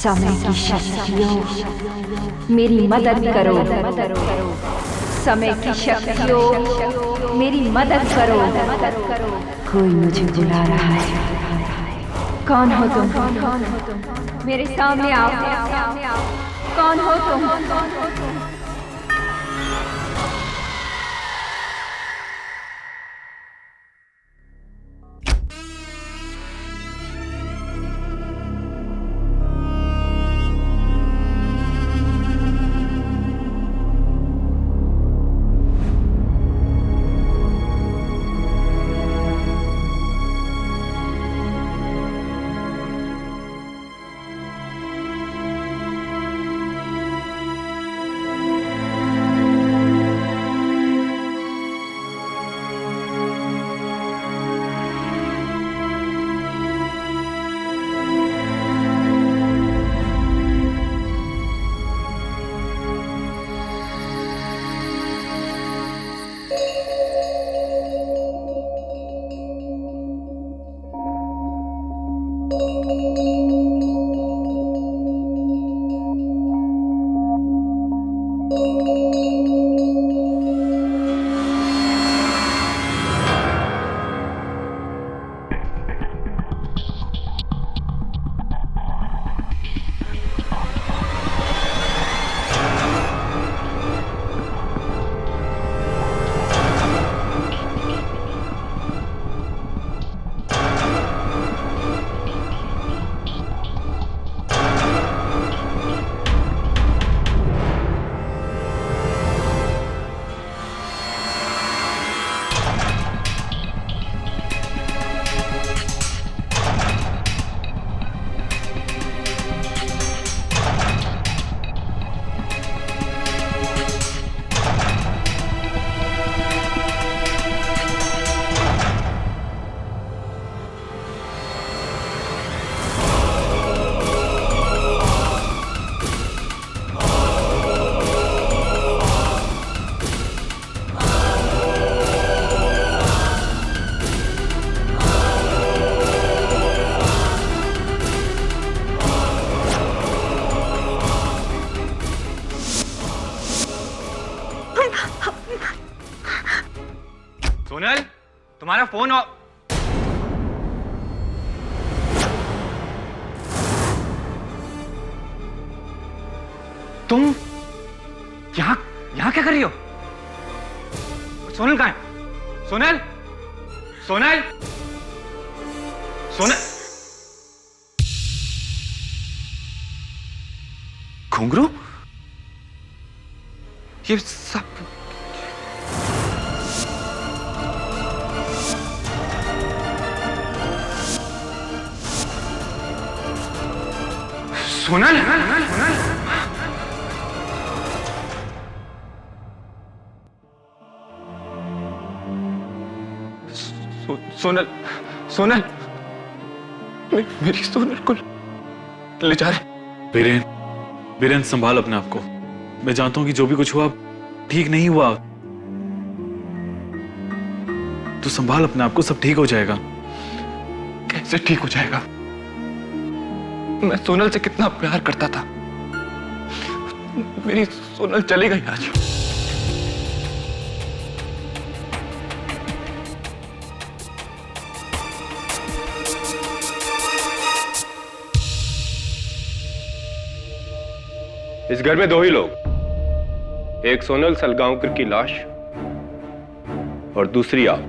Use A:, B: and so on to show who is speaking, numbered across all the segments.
A: समय की शक्तियों मेरी मदद करो, समय की शक्तियों मेरी मदद करो। कोई मुझे बुला रहा है। कौन हो तुम? मेरे सामने आओ। कौन हो तुम?
B: सोनल, तुम्हारा फोन तुम यहाँ क्या कर रही हो? सोनल कहाँ है? सोनल, सोनल, सोनल। घुंघरू? ये सब सोनल, सोनल, सोनल, मेरी सोनल को ले जा रहे।
C: बीरेन, बीरेन संभाल अपने आप को। मैं जानता हूं कि जो भी कुछ हुआ ठीक नहीं हुआ। तू संभाल अपने आप को, सब ठीक हो जाएगा।
B: कैसे ठीक हो जाएगा? मैं सोनल से कितना प्यार करता था। मेरी सोनल चली गई आज।
D: इस घर में दो ही लोग, एक सोनल सलगांवकर की लाश और दूसरी आप।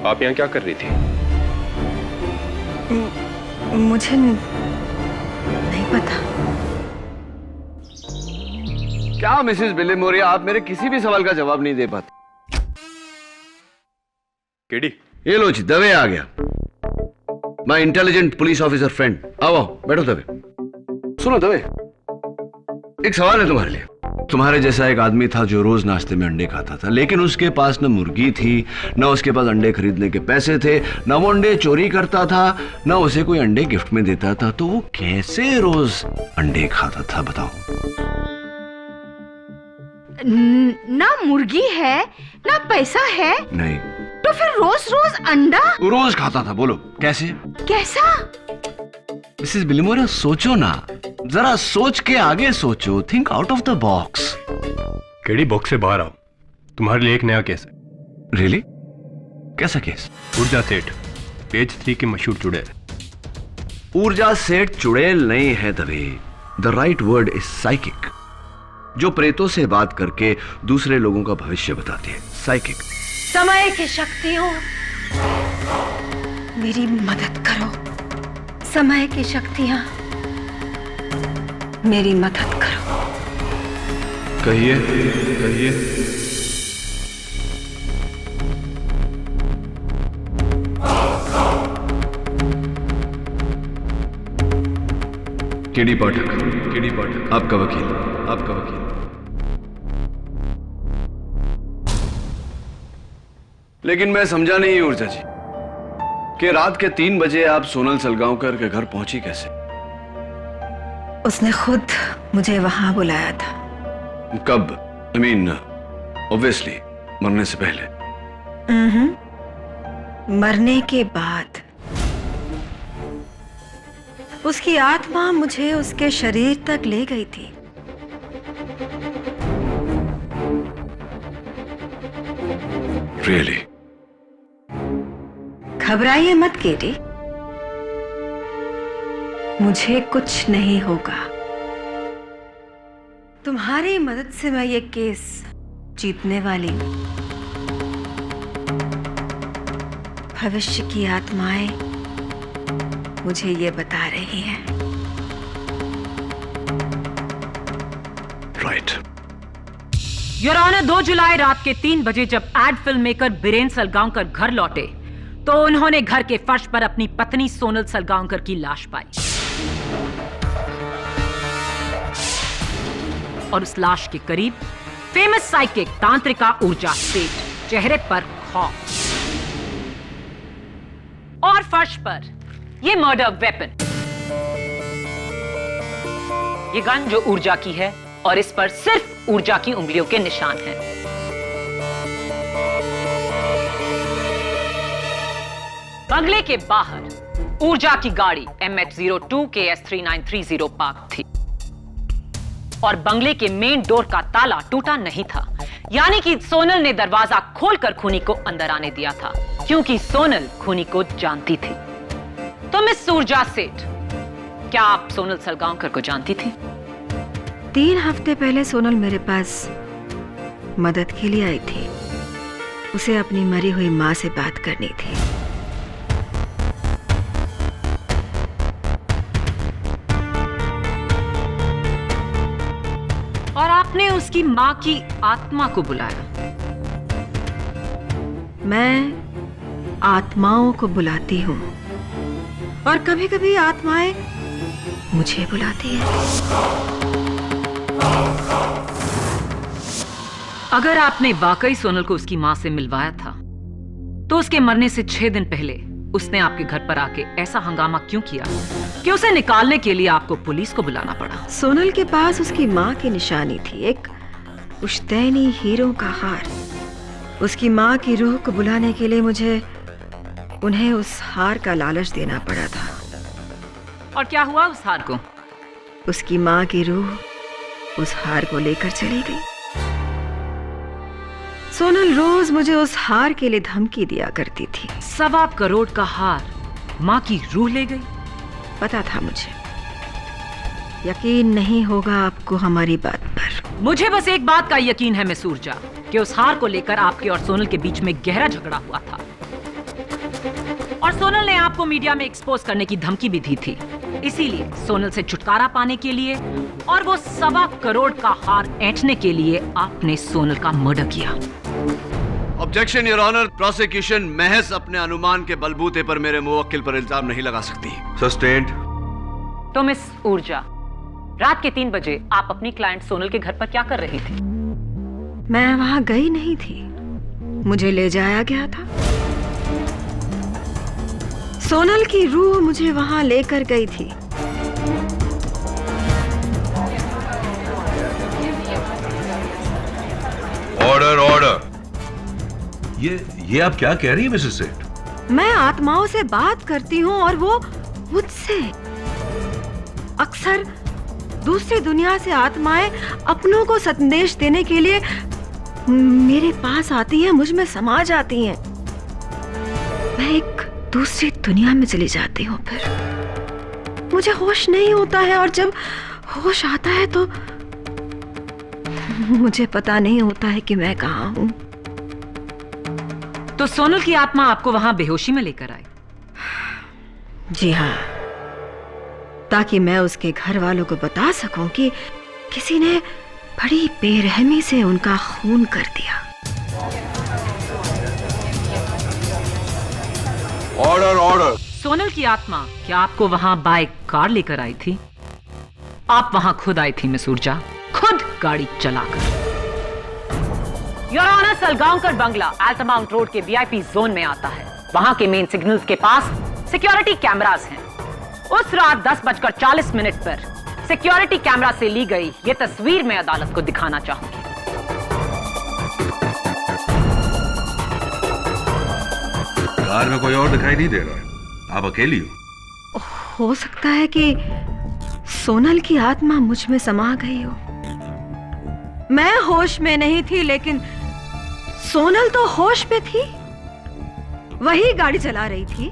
D: आप यहां क्या कर रही थी?
A: मुझे नहीं पता।
E: क्या मिसेस बिलेमोरिया, आप मेरे किसी भी सवाल का जवाब नहीं दे पाते।
D: केडी,
E: ये लो जी, दवे आ गया। My intelligent police officer friend. आओ बैठो दवे। सुनो दवे, एक सवाल है तुम्हारे लिए। तुम्हारे जैसा एक आदमी था जो रोज नाश्ते में अंडे खाता था, लेकिन उसके पास न मुर्गी थी, न उसके पास अंडे खरीदने के पैसे थे, न वो अंडे चोरी करता था, न उसे कोई अंडे गिफ्ट में देता था। तो वो कैसे रोज अंडे खाता था बताओ?
A: ना मुर्गी है ना पैसा है,
E: नहीं।
A: तो फिर रोज रोज अंडा?
E: रोज खाता था। बोलो कैसे?
A: कैसा?
E: मिसेस बिलिमोरा, सोचो ना, जरा सोच के आगे सोचो। Think out of the box.
D: KD box से बाहर आओ, तुम्हारे लिए एक नया केस है।
E: रियली? कैसा केस?
D: ऊर्जा सेठ, पेज 3 के मशहूर चुड़ैल।
E: ऊर्जा सेठ चुड़ैल नहीं है Dave. The right word is psychic, जो प्रेतों से बात करके दूसरे लोगों का भविष्य बताती है। साइकिक।
A: समय की शक्तियों, मेरी मदद करो। समय की शक्तियां, मेरी मदद करो।
E: कहिए कहिए। केडी पाठक, केडी पाठक, आपका वकील, आपका वकील। लेकिन मैं समझा नहीं ऊर्जा जी कि रात के 3 बजे आप सोनल सलगांवकर के घर पहुंची कैसे?
A: उसने खुद मुझे वहां बुलाया था।
E: कब? आई मीन ऑब्वियसली मरने से पहले।
A: मरने के बाद उसकी आत्मा मुझे उसके शरीर तक ले गई थी।
E: रियली?
A: घबराइए मत केडी, मुझे कुछ नहीं होगा। तुम्हारी मदद से मैं ये केस जीतने वाली हूं। भविष्य की आत्माएं मुझे ये बता रही हैं।
E: राइट।
F: योर ऑनर, 2 जुलाई रात के 3 बजे जब ad film maker Biren Salgaonkar घर लौटे तो उन्होंने घर के फर्श पर अपनी पत्नी सोनल सलगांवकर की लाश पाई और उस लाश के करीब फेमस साइकिक तांत्रिका ऊर्जा सेठ, चेहरे पर खौफ, और फर्श पर ये मर्डर वेपन, ये गन जो ऊर्जा की है और इस पर सिर्फ ऊर्जा की उंगलियों के निशान हैं। बंगले के बाहर ऊर्जा की गाड़ी MH02 KS3930 पार्क थी और बंगले के मेन डोर का ताला टूटा नहीं था, यानी कि सोनल ने दरवाजा खोलकर खूनी को अंदर आने दिया था, क्योंकि सोनल खूनी को जानती थी। तो मिस ऊर्जा सेठ, क्या आप सोनल सलगांवकर को जानती थी?
A: 3 हफ्ते पहले सोनल मेरे पास मदद के लिए आई थी। उसे अपनी मरी हुई मां से बात करनी थी।
F: और आपने उसकी मां की आत्मा को बुलाया।
A: मैं आत्माओं को बुलाती हूँ और कभी-कभी आत्माएं मुझे बुलाती हैं।
F: अगर आपने वाकई सोनल को उसकी मां से मिलवाया था, तो उसके मरने से 6 दिन पहले उसने आपके घर पर आके ऐसा हंगामा क्यों किया कि उसे निकालने के लिए आपको पुलिस को बुलाना पड़ा?
A: सोनल के पास उसकी मां की निशानी थी, एक पुश्तैनी हीरों का हार। उसकी मां की रूह को बुलाने के लिए मुझे उन्हें उस हार का लालच देना पड़ा था।
F: और क्या हुआ उस हार को?
A: उसकी मां की रूह उस हार को लेकर चली गई। सोनल रोज मुझे उस हार के लिए धमकी दिया करती थी।
F: 1.25 करोड़ का हार मां की रूह ले गई?
A: पता था मुझे। यकीन नहीं होगा आपको हमारी बात पर।
F: मुझे बस एक बात का यकीन है मिस ऊर्जा, कि उस हार को लेकर आपके और सोनल के बीच में गहरा झगड़ा हुआ था और सोनल ने आपको मीडिया में एक्सपोज करने की धमकी भी दी थी। इसीलिए सोनल से छुटकारा पाने के लिए और वो 1.25 करोड़ का हार ऐंठने के लिए आपने सोनल का मर्डर किया।
E: ऑब्जेक्शन योर ऑनर, प्रोसिक्यूशन महज अपने अनुमान के बलबूते पर मेरे मुवक्किल पर इल्जाम नहीं लगा सकती। सस्टेन्ड।
F: तो मिस ऊर्जा, रात के 3 बजे आप अपनी क्लाइंट सोनल के घर पर क्या कर रही थी?
A: मैं वहां गई नहीं थी, मुझे ले जाया गया था। सोनल की रूह मुझे वहां लेकर गई थी।
E: ये आप क्या कह रही हैं मिसेस सेठ?
A: मैं आत्माओं से बात करती हूँ और वो मुझसे। अक्सर दूसरी दुनिया से आत्माएं अपनों को संदेश देने के लिए मेरे पास आती हैं, मुझ में समा जाती हैं। मैं एक दूसरी दुनिया में चली जाती हूँ। फिर मुझे होश नहीं होता है और जब होश आता है तो मुझे पता नहीं होता है कि मैं कहाँ हूँ।
F: तो सोनल की आत्मा आपको वहां बेहोशी में लेकर आई?
A: जी हाँ, ताकि मैं उसके घर वालों को बता सकूं कि किसी ने बड़ी बेरहमी से उनका खून कर दिया।
E: Order order.
F: सोनल की आत्मा क्या आपको वहां बाय कार लेकर आई थी? आप वहां खुद आई थी मिस ऊर्जा, खुद गाड़ी चलाकर। Your honour, Salgaonkar bungalow Altamount road के वीआईपी जोन में आता है। वहां के मेन सिग्नल्स के पास सिक्योरिटी कैमरास हैं। उस रात 10:40 पर सिक्योरिटी कैमरा से ली गई ये तस्वीर मैं अदालत को दिखाना चाहूंगी।
E: कार में कोई और दिखाई नहीं दे रहा है, आप अकेली हो
A: सकता है कि सोनल की आत्मा मुझ में समा गई हो। मैं होश में नहीं थी, लेकिन सोनल तो होश में थी। वही गाड़ी चला रही थी,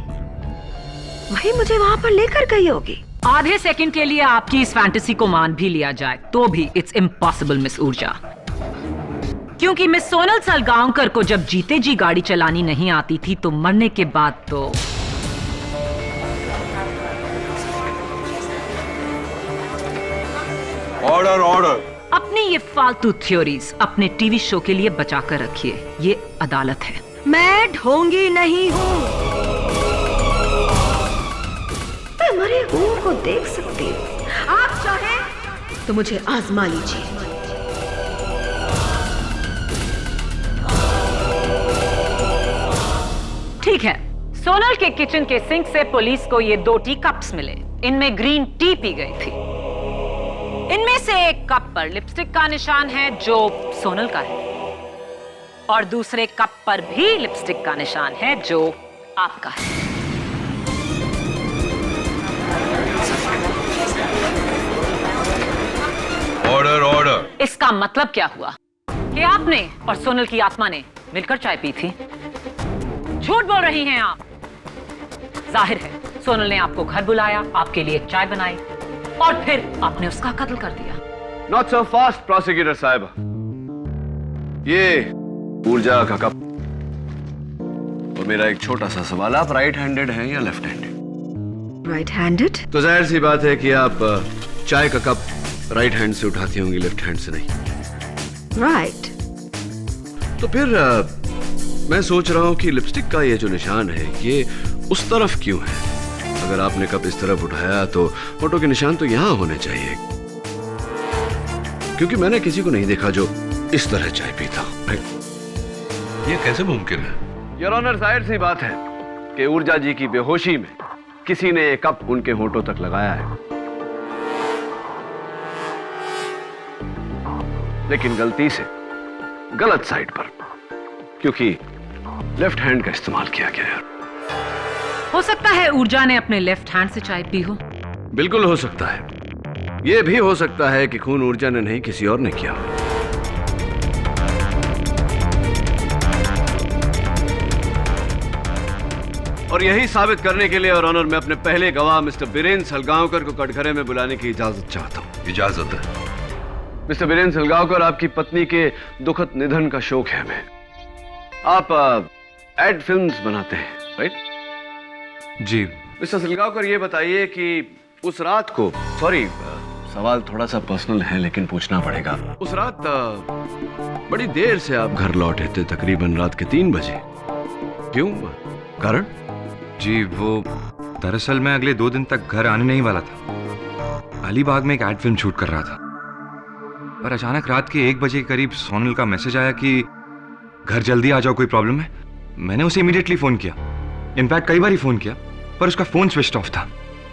A: वही मुझे वहां पर लेकर गई होगी।
F: आधे सेकंड के लिए आपकी इस फैंटेसी को मान भी लिया जाए तो भी इट्स इम्पॉसिबल मिस ऊर्जा, क्योंकि मिस सोनल सलगांवकर को जब जीते जी गाड़ी चलानी नहीं आती थी तो मरने के बाद तो
E: ऑर्डर ऑर्डर।
F: अपनी ये फालतू थ्योरीज अपने टीवी शो के लिए बचा कर रखिए, ये अदालत है।
A: मैं ढोंगी नहीं हूँ, मैं मरे हुओं को देख सकती हूँ। आप चाहें तो मुझे आजमा लीजिए।
F: ठीक है, सोनल के किचन के सिंक से पुलिस को ये 2 टी कप्स मिले। इनमें ग्रीन टी पी गई थी। इनमें से एक कप पर लिपस्टिक का निशान है जो सोनल का है, और दूसरे कप पर भी लिपस्टिक का निशान है जो आपका है।
E: Order order.
F: इसका मतलब क्या हुआ कि आपने और सोनल की आत्मा ने मिलकर चाय पी थी? झूठ बोल रही हैं आप। जाहिर है सोनल ने आपको घर बुलाया, आपके लिए चाय बनाई और फिर आपने उसका कत्ल कर दिया।
E: नॉट सो फास्ट प्रोसिक्यूटर साहब। ये ऊर्जा का कप और मेरा एक छोटा सा सवाल, आप राइट हैंडेड हैं या लेफ्ट हैंडेड?
A: Right handed.
E: तो जाहिर सी बात है कि आप चाय का कप राइट हैंड से उठाती होंगी, लेफ्ट हैंड से नहीं।
A: राइट।
E: तो फिर मैं सोच रहा हूं कि लिपस्टिक का ये जो निशान है ये उस तरफ क्यों है? अगर आपने कप इस तरफ उठाया तो फोटो के निशान तो यहां होने चाहिए, क्योंकि मैंने किसी को नहीं देखा जो इस तरह चाय पीता। ये कैसे मुमकिन है? योर ऑनर, जाहिर सी बात है कि ऊर्जा जी की बेहोशी में किसी ने ये कप उनके होंठों तक लगाया है, लेकिन गलती से गलत साइड पर, क्योंकि लेफ्ट हैंड का इस्तेमाल किया गया है।
F: हो सकता है ऊर्जा ने अपने लेफ्ट हैंड से चाय पी हो।
E: बिल्कुल हो सकता है। यह भी हो सकता है कि खून ऊर्जा ने नहीं किसी और ने किया। और यही साबित करने के लिए और ऑनर, मैं अपने पहले गवाह मिस्टर बीरेन्द्र सलगांवकर को कटघरे में बुलाने की इजाजत चाहता हूं। इजाजत है। मिस्टर बीरेन्द्र सलगांवकर, आपकी पत्नी के दुखद निधन का शोक है हमें। आप एड फिल्म्स बनाते हैं, राइट?
C: जी।
E: मिस्टर सलगांवकर, ये बताइए कि उस रात को, सॉरी सवाल थोड़ा सा पर्सनल है लेकिन पूछना पड़ेगा, उस रात बड़ी देर से आप घर लौटे थे, तकरीबन रात के 3 बजे। क्यों? कारण?
G: जी, वो दरअसल मैं अगले 2 दिन तक घर आने नहीं वाला था। अलीबाग में एक एड फिल्म शूट कर रहा था, पर अचानक रात के 1 बजे के करीब सोनल का मैसेज आया कि घर जल्दी आ जाओ, कोई प्रॉब्लम है। मैंने उसे इमीडिएटली फोन किया, इनफैक्ट कई बार ही फोन किया, पर उसका फोन स्विच ऑफ था।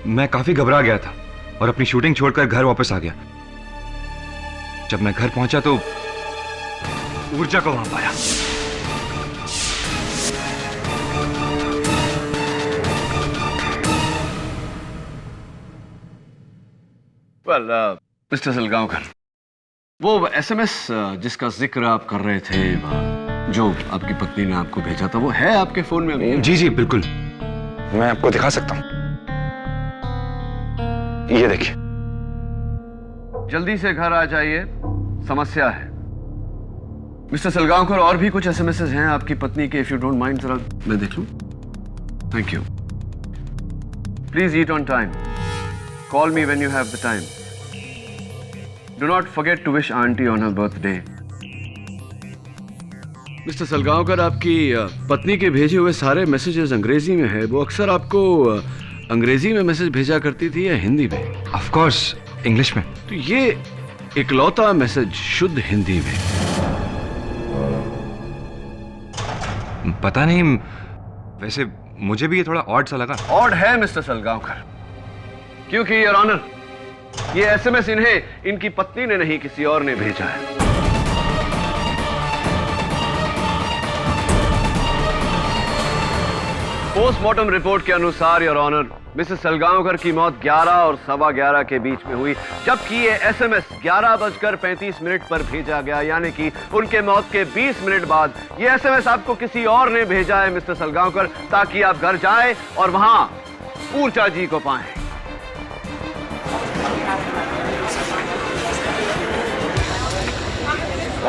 G: मैं काफी घबरा गया था और अपनी शूटिंग छोड़कर घर वापस आ गया। जब मैं घर पहुंचा तो ऊर्जा को वहां पाया।
E: वेल मिस्टर सलगांवकर, वो एसएमएस जिसका जिक्र आप कर रहे थे, जो आपकी पत्नी ने आपको भेजा था, वो है आपके फोन में अभी?
G: जी जी बिल्कुल।
D: मैं आपको दिखा सकता हूं, ये देखिए।
E: जल्दी से घर आ जाइए, समस्या है। मिस्टर सलगांवकर, और भी कुछ एसएमएस हैं आपकी पत्नी के, इफ यू डोंट माइंड, जरा मैं देख लूं। Thank you. Please eat on time. Call me when you have the time. Do not forget to wish aunty on her birthday. Mister Salgaonkar, आपकी पत्नी के भेजे हुए सारे मैसेजेस अंग्रेजी में है। वो अक्सर आपको अंग्रेजी में मैसेज भेजा करती थी या हिंदी में?
G: ऑफ कोर्स इंग्लिश में।
E: तो ये इकलौता मैसेज शुद्ध हिंदी में।
G: पता नहीं, वैसे मुझे भी ये थोड़ा ऑड सा लगा।
E: ऑड है मिस्टर सलगांवकर, क्योंकि योर ऑनर, ये एसएमएस इन्हें इनकी पत्नी ने नहीं, किसी और ने भेजा है। पोस्टमार्टम रिपोर्ट के अनुसार योर ऑनर, मिसेस सलगांवकर की मौत 11 और 11:15 के बीच में हुई, जबकि ये एसएमएस 11:35 पर भेजा गया, यानी कि उनके मौत के 20 मिनट बाद ये एसएमएस आपको किसी और ने भेजा है मिस्टर सलगांवकर, ताकि आप घर जाएं और वहां ऊर्जा जी को पाएं।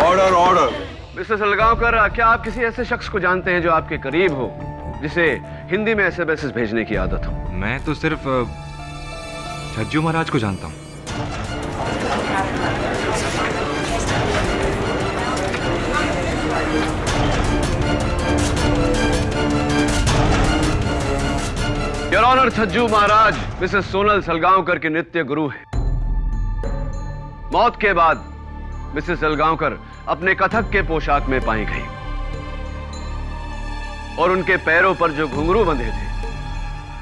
D: Order order.
E: मिस्टर सलगांवकर, क्या आप किसी ऐसे शख्स को जानते हैं जो आपके करीब हो, जिसे हिंदी में एसएमएस भेजने की आदत हो?
G: मैं तो सिर्फ छज्जू महाराज को जानता हूँ। Your honour, Chhajju Maharaj Mrs Sonal Salgaonkar के नृत्य गुरु हैं। मौत के बाद मिसेस सलगांवकर अपने कथक के पोशाक में पाई गई और उनके पैरों पर जो घुंघरू बंधे थे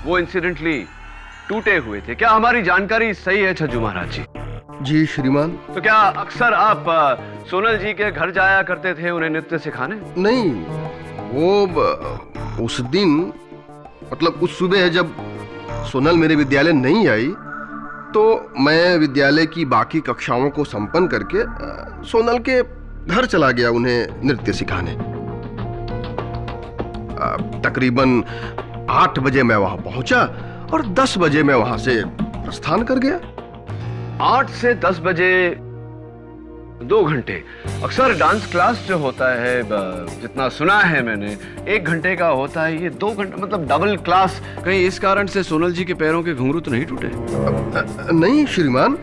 G: वो इंसिडेंटली टूटे हुए थे। क्या हमारी जानकारी सही है छज्जू महाराज जी?
H: जी श्रीमान।
E: तो क्या अक्सर आप सोनल जी के घर जाया करते थे उन्हें नृत्य सिखाने?
H: नहीं, वो उस दिन, मतलब उस सुबह जब सोनल मेरे विद्यालय नहीं आई, तो मैं विद्यालय की बाकी कक्षाओं को संपन्न करके सोनल के घर चला गया उन्हें नृत्य सिखाने। तकरीबन 8 बजे मैं वहां पहुंचा और 10 बजे मैं वहां से प्रस्थान कर गया।
E: 8 से 10 बजे 2 घंटे। अक्सर डांस क्लास जो होता है, जितना सुना है मैंने, 1 घंटे का होता है, ये 2 घंटे, मतलब डबल क्लास। कहीं इस कारण से सोनल जी के पैरों के घुंघरू तो नहीं टूटे?
H: नहीं श्रीमान,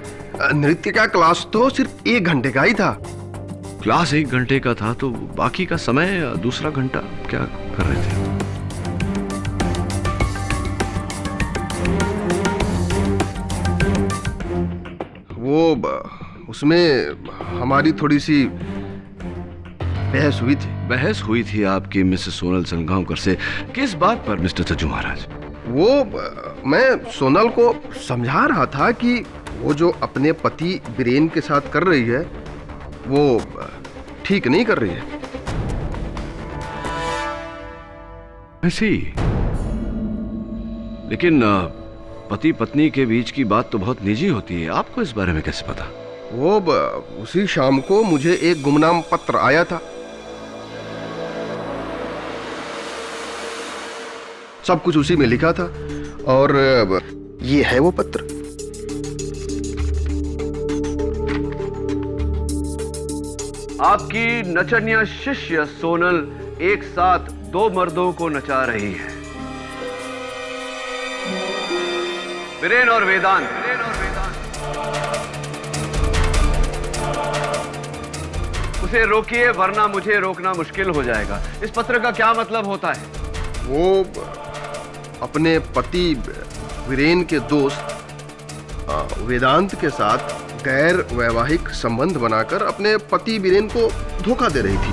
H: नृत्य का क्लास तो सिर्फ 1 घंटे का ही था।
E: क्लास 1 घंटे का था, तो बाकी का समय दूसरा घंटा क्या कर रहे थे?
H: उसमें हमारी थोड़ी सी बहस हुई थी।
E: बहस हुई थी आपकी मिसेस सोनल सलगांवकर से? किस बात पर मिस्टर छज्जू महाराज?
H: मैं सोनल को समझा रहा था कि वो जो अपने पति बीरेन के साथ कर रही है वो ठीक नहीं कर रही है।
E: ऐसी, लेकिन पति पत्नी के बीच की बात तो बहुत निजी होती है, आपको इस बारे में कैसे पता?
H: उसी शाम को मुझे एक गुमनाम पत्र आया था। सब कुछ उसी में लिखा था और ये है वो पत्र।
E: आपकी नचनिया शिष्य सोनल एक साथ 2 मर्दों को नचा रही है, बीरेन और वेदांत। उसे रोकिए, वरना मुझे रोकना मुश्किल हो जाएगा। इस पत्र का क्या मतलब होता है?
H: वो अपने पति बीरेन के दोस्त वेदांत के साथ गैर वैवाहिक संबंध बनाकर अपने पति बीरेन को धोखा दे रही थी।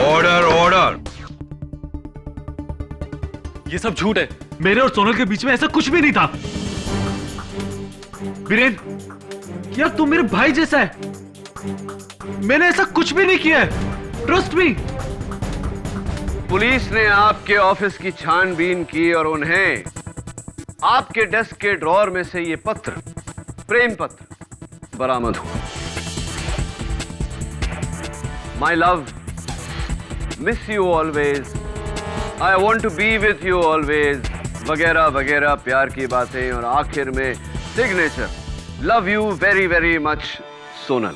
D: Order order.
C: ये सब झूठ है। मेरे और सोनल के बीच में ऐसा कुछ भी नहीं था। बीरेन, यार तू मेरे भाई जैसा है, मैंने ऐसा कुछ भी नहीं किया है, ट्रस्ट मी।
E: पुलिस ने आपके ऑफिस की छानबीन की और उन्हें आपके डेस्क के ड्रॉर में से ये पत्र, प्रेम पत्र, बरामद हुआ। My love, miss you always, I want to be with you always, वगैरह वगैरह प्यार की बातें, और आखिर में signature, love you very very much Sonal.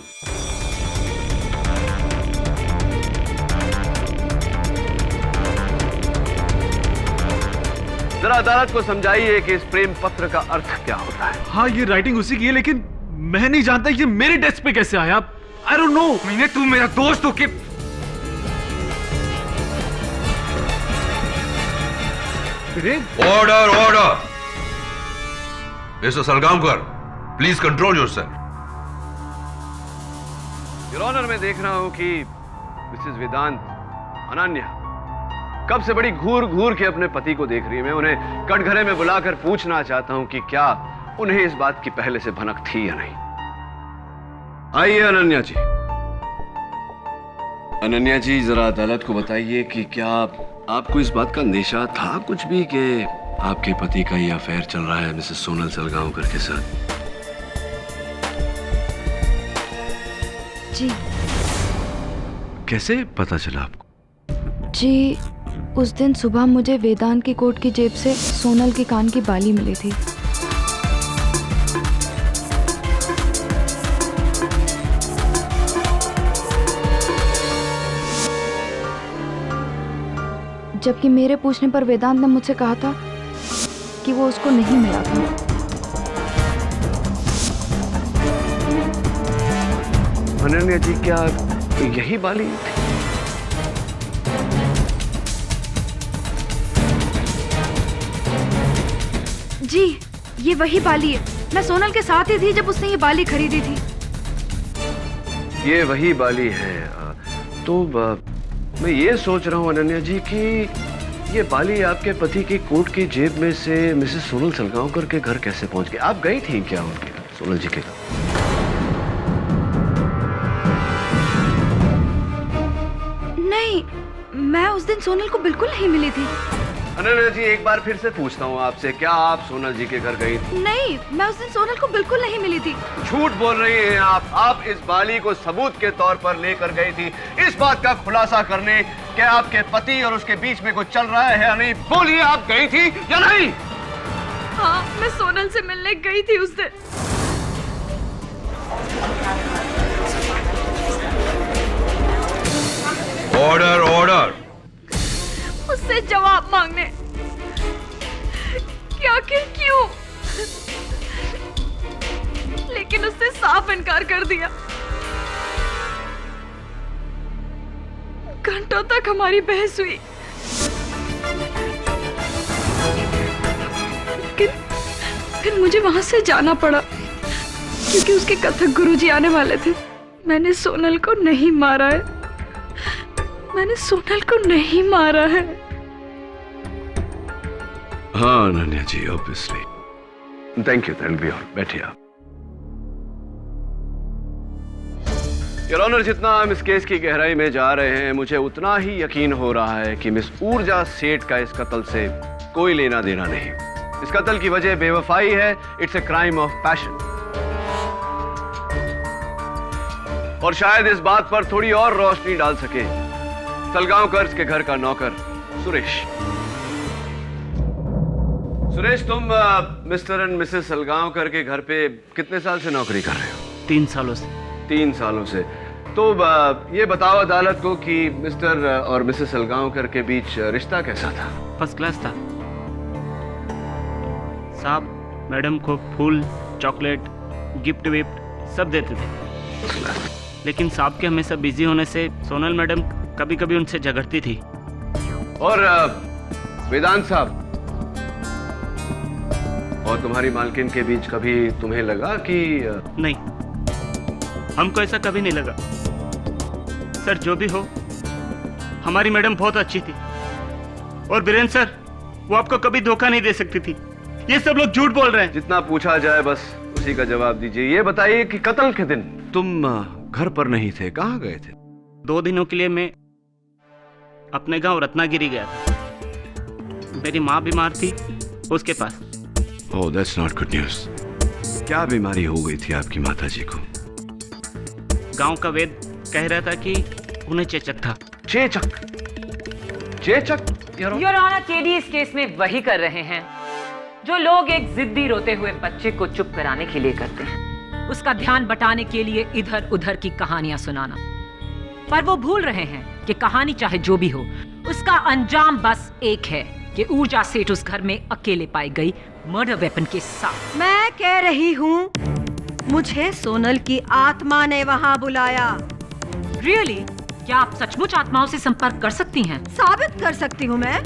E: जरा अदालत को समझाइए कि इस प्रेम पत्र का अर्थ क्या होता है।
C: हाँ ये राइटिंग उसी की है, लेकिन मैं नहीं जानता ये मेरे डेस्क पे कैसे आया। I don't know.
B: मैंने, तू मेरा दोस्त हो कि
I: order order. Mister Salgaonkar, please control yourself.
E: Your honour, मैं देख रहा हूं कि मिसेस वेदांत, अनन्या कब से बड़ी घूर घूर के अपने पति को देख रही है। मैं उन्हें कटघरे में बुलाकर पूछना चाहता हूं कि क्या उन्हें इस बात की पहले से भनक थी या नहीं। आइए अनन्या जी। अनन्या जी, जरा अदालत को बताइए कि क्या आपको इस बात का अंदेशा था कुछ भी कि आपके पति का ये अफेयर चल रहा है मिसेस सोनल सलगांवकर के साथ?
J: जी।
E: कैसे पता चला आपको?
J: जी, उस दिन सुबह मुझे वेदांत की कोट की जेब से सोनल के कान की बाली मिली थी। जबकि मेरे पूछने पर वेदांत ने मुझसे कहा था कि वो उसको नहीं मिला था।
E: अनन्या जी, क्या यही बाली थी?
J: जी, ये वही बाली है। मैं सोनल के साथ ही थी जब उसने ये बाली खरीदी थी।
E: ये वही बाली है। तो मैं ये सोच रहा हूँ अनन्या जी कि ये बाली आपके पति की कोट की जेब में से मिसेस सोनल सलगांवकर के घर कैसे पहुंच गई? आप गई थी क्या उनके घर, सोनल जी के घर?
J: नहीं, मैं उस दिन सोनल को बिल्कुल नहीं मिली थी।
E: अनन्या जी, एक बार फिर से पूछता हूँ आपसे, क्या आप सोनल जी के घर गई थी?
J: नहीं, मैं उस दिन सोनल को बिल्कुल नहीं मिली थी।
E: झूठ बोल रही हैं आप। आप इस बाली को सबूत के तौर पर लेकर गई थी इस बात का खुलासा करने कि आपके पति और उसके बीच में कुछ चल रहा है या नहीं। बोलिए, आप गई थी या नहीं?
J: हाँ, मैं सोनल से मिलने गई थी उस दिन।
I: Order order.
J: उससे जवाब मांगने कि आखिर क्यों, लेकिन उसने साफ इनकार कर दिया। घंटों तक हमारी बहस हुई, लेकिन फिर मुझे वहां से जाना पड़ा क्योंकि उसके कथक गुरुजी आने वाले थे। मैंने सोनल को नहीं मारा है, मैंने सोनल को नहीं मारा है।
E: हाँ Ananya ji, obviously. Thank you, that be all. बैठिए आप। योर ऑनर, जितना हम इस केस की गहराई में जा रहे हैं, मुझे उतना ही यकीन हो रहा है कि मिस ऊर्जा सेठ का इस कत्ल से कोई लेना देना नहीं। इस कत्ल की वजह बेवफाई है। It's a crime of passion. और शायद इस बात पर थोड़ी और रोशनी डाल सके सलगांवकर के घर का नौकर सुरेश। सुरेश, तुम मिस्टर एंड मिसेस सलगांवकर के घर पे कितने साल से नौकरी कर रहे हो?
K: 3 सालों से।
E: 3 सालों से। तो ये बताओ अदालत को कि मिस्टर और मिसेस सलगांवकर के बीच रिश्ता कैसा था?
K: फर्स्ट क्लास था साहब। मैडम को फूल, चॉकलेट, गिफ्ट विफ्ट सब देते थे, लेकिन साहब के हमेशा बिजी होने से सोनल मैडम कभी कभी उनसे झगड़ती थी।
E: और वेदांत साहब और तुम्हारी मालकिन के बीच कभी तुम्हें लगा कि
K: नहीं, हमको ऐसा कभी नहीं लगा सर। जो भी हो, हमारी मैडम बहुत अच्छी थी, और बीरेन सर वो आपको कभी धोखा नहीं दे सकती थी। ये सब लोग झूठ बोल रहे हैं।
E: जितना पूछा जाए बस इसी का जवाब दीजिए। ये बताइए कि कत्ल के दिन तुम घर पर नहीं थे, कहाँ गए थे?
K: 2 दिनों के लिए मैं अपने गांव रत्नागिरी गया था। मेरी माँ बीमार थी, उसके पास।
E: ओह, दैट्स नॉट गुड न्यूज़। क्या बीमारी हो गई थी आपकी माताजी को?
K: गांव का वेद कह रहा था कि उन्हें चेचक था।
E: चेचक? चेचक?
F: योर ऑनर, केडी इस केस में वही कर रहे हैं जो लोग एक जिद्दी रोते हुए बच्चे को चुप कराने के लिए करते हैं, उसका ध्यान बटाने के लिए इधर उधर की कहानियां सुनाना। पर वो भूल रहे हैं कि कहानी चाहे जो भी हो, उसका अंजाम बस एक है कि ऊर्जा सेठ उस घर में अकेले पाई गई मर्डर वेपन के साथ।
A: मैं कह रही हूँ, मुझे सोनल की आत्मा ने वहाँ बुलाया।
F: रियली? क्या आप सचमुच आत्माओं से संपर्क कर सकती हैं?
A: साबित कर सकती हूँ मैं।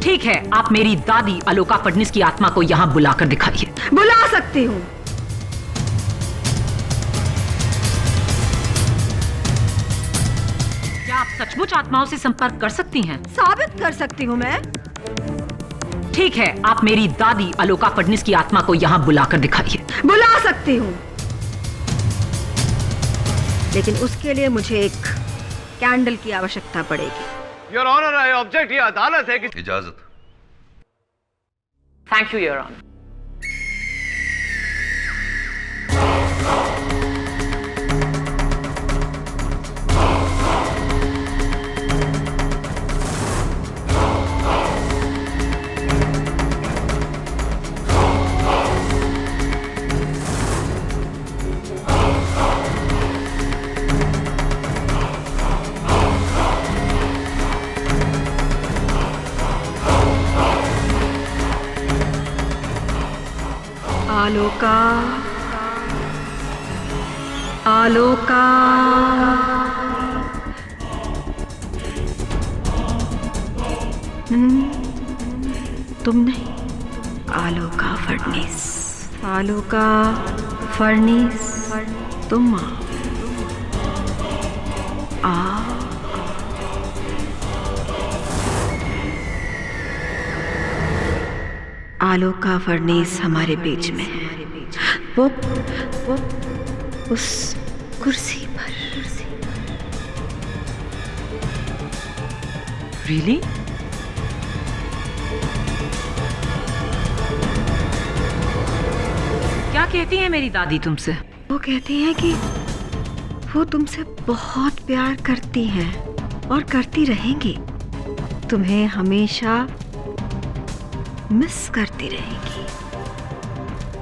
F: ठीक है, आप मेरी दादी अलोका फडनीस की आत्मा को यहाँ बुलाकर दिखाइए।
A: बुला सकती हूँ।
F: क्या आप सचमुच आत्माओं से संपर्क कर सकती हैं?
A: साबित कर सकती हूँ मैं।
F: ठीक है, आप मेरी दादी अलोका फडनीस की आत्मा को यहाँ बुलाकर दिखाइए।
A: बुला सकती हूँ, लेकिन उसके लिए मुझे एक कैंडल की आवश्यकता पड़ेगी।
E: Your honour, I object. ये अदालत है कि
I: इजाजत।
F: Thank you your honour.
A: Aloka, Aloka, तुम नहीं, आलोका फडनीस। आलोका फडनीस, तुम आ। आलोका फडनीस हमारे बीच में है। वो उस कुर्सी पर।
F: रियली? क्या कहती है मेरी दादी तुमसे?
A: वो कहती हैं कि वो तुमसे बहुत प्यार करती हैं और करती रहेंगी। तुम्हें हमेशा मिस करती रहेगी।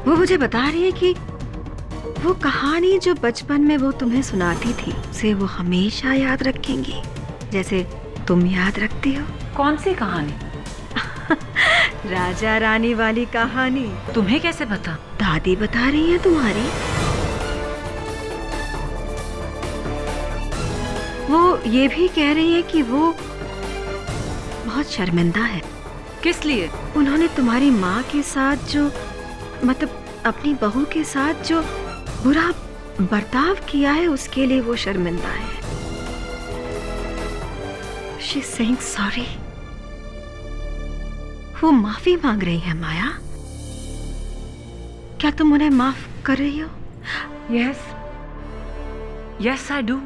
A: वो मुझे बता रही है कि वो कहानी जो बचपन में वो तुम्हें सुनाती थी, उसे वो हमेशा याद रखेंगी, जैसे तुम याद रखती हो।
F: कौन सी कहानी?
A: राजा रानी वाली कहानी।
F: तुम्हें कैसे पता?
A: दादी बता रही है तुम्हारी। वो ये भी कह रही है कि वो बहुत शर्मिंदा है।
F: किस लिए?
A: उन्होंने तुम्हारी माँ के साथ जो, मतलब अपनी बहू के साथ जो बुरा बर्ताव किया है, उसके लिए वो शर्मिंदा है। She's saying sorry. वो माफी मांग रही है। माया, क्या तुम उन्हें माफ कर रही हो?
F: Yes. Yes, I do.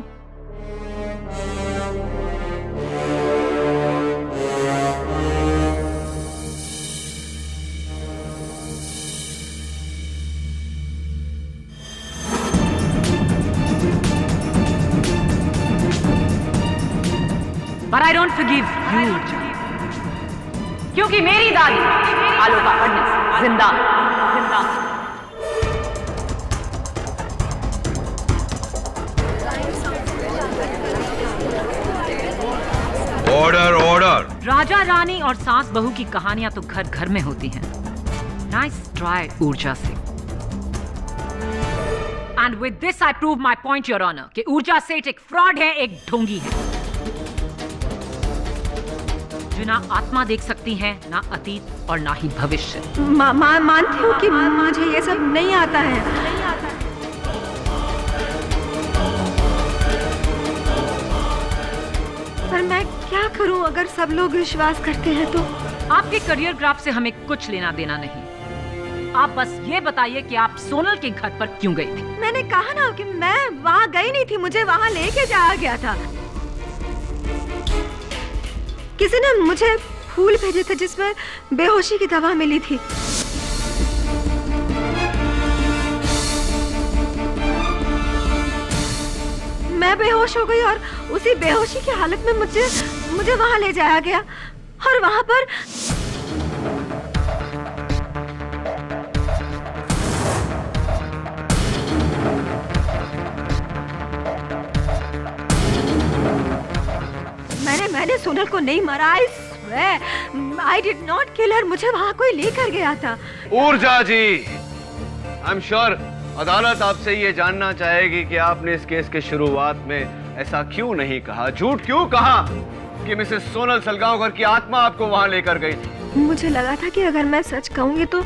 F: But I don't forgive you, क्योंकि मेरी दादी आलोका फडनीस जिंदा जिंदा।
I: Order order.
F: राजा रानी और सास बहू की कहानियां तो घर घर में होती हैं। नाइस ट्राई ऊर्जा से। And with this I prove my point your honour कि ऊर्जा सेठ एक फ्रॉड है, एक ढोंगी है जो ना आत्मा देख सकती हैं, ना अतीत और ना ही भविष्य।
A: मानती हूँ कि मुझे ये सब नहीं आता है। पर मैं क्या करूं अगर सब लोग विश्वास करते हैं तो?
F: आपके करियर ग्राफ से हमें कुछ लेना देना नहीं। आप बस ये बताइए कि आप सोनल के घर पर क्यों गई थी?
A: मैंने कहा ना कि मैं वहाँ गई नहीं थी, मुझे वहाँ लेके जाया गया था। किसी ने मुझे फूल भेजे थे जिसमें बेहोशी की दवा मिली थी। मैं बेहोश हो गई और उसी बेहोशी की हालत में मुझे वहां ले जाया गया और वहां पर मैंने सोनल को नहीं मारा। I did not kill her। मुझे वहां कोई लेकर गया था।
E: ऊर्जा जी, आई एम श्योर अदालत आपसे ये जानना चाहेगी कि आपने इस केस के शुरुआत में ऐसा क्यों नहीं कहा, झूठ क्यों कहा कि मिसेस सोनल सलगांवकर की आत्मा आपको वहां लेकर गई थी।
A: मुझे लगा था कि अगर मैं सच कहूंगी तो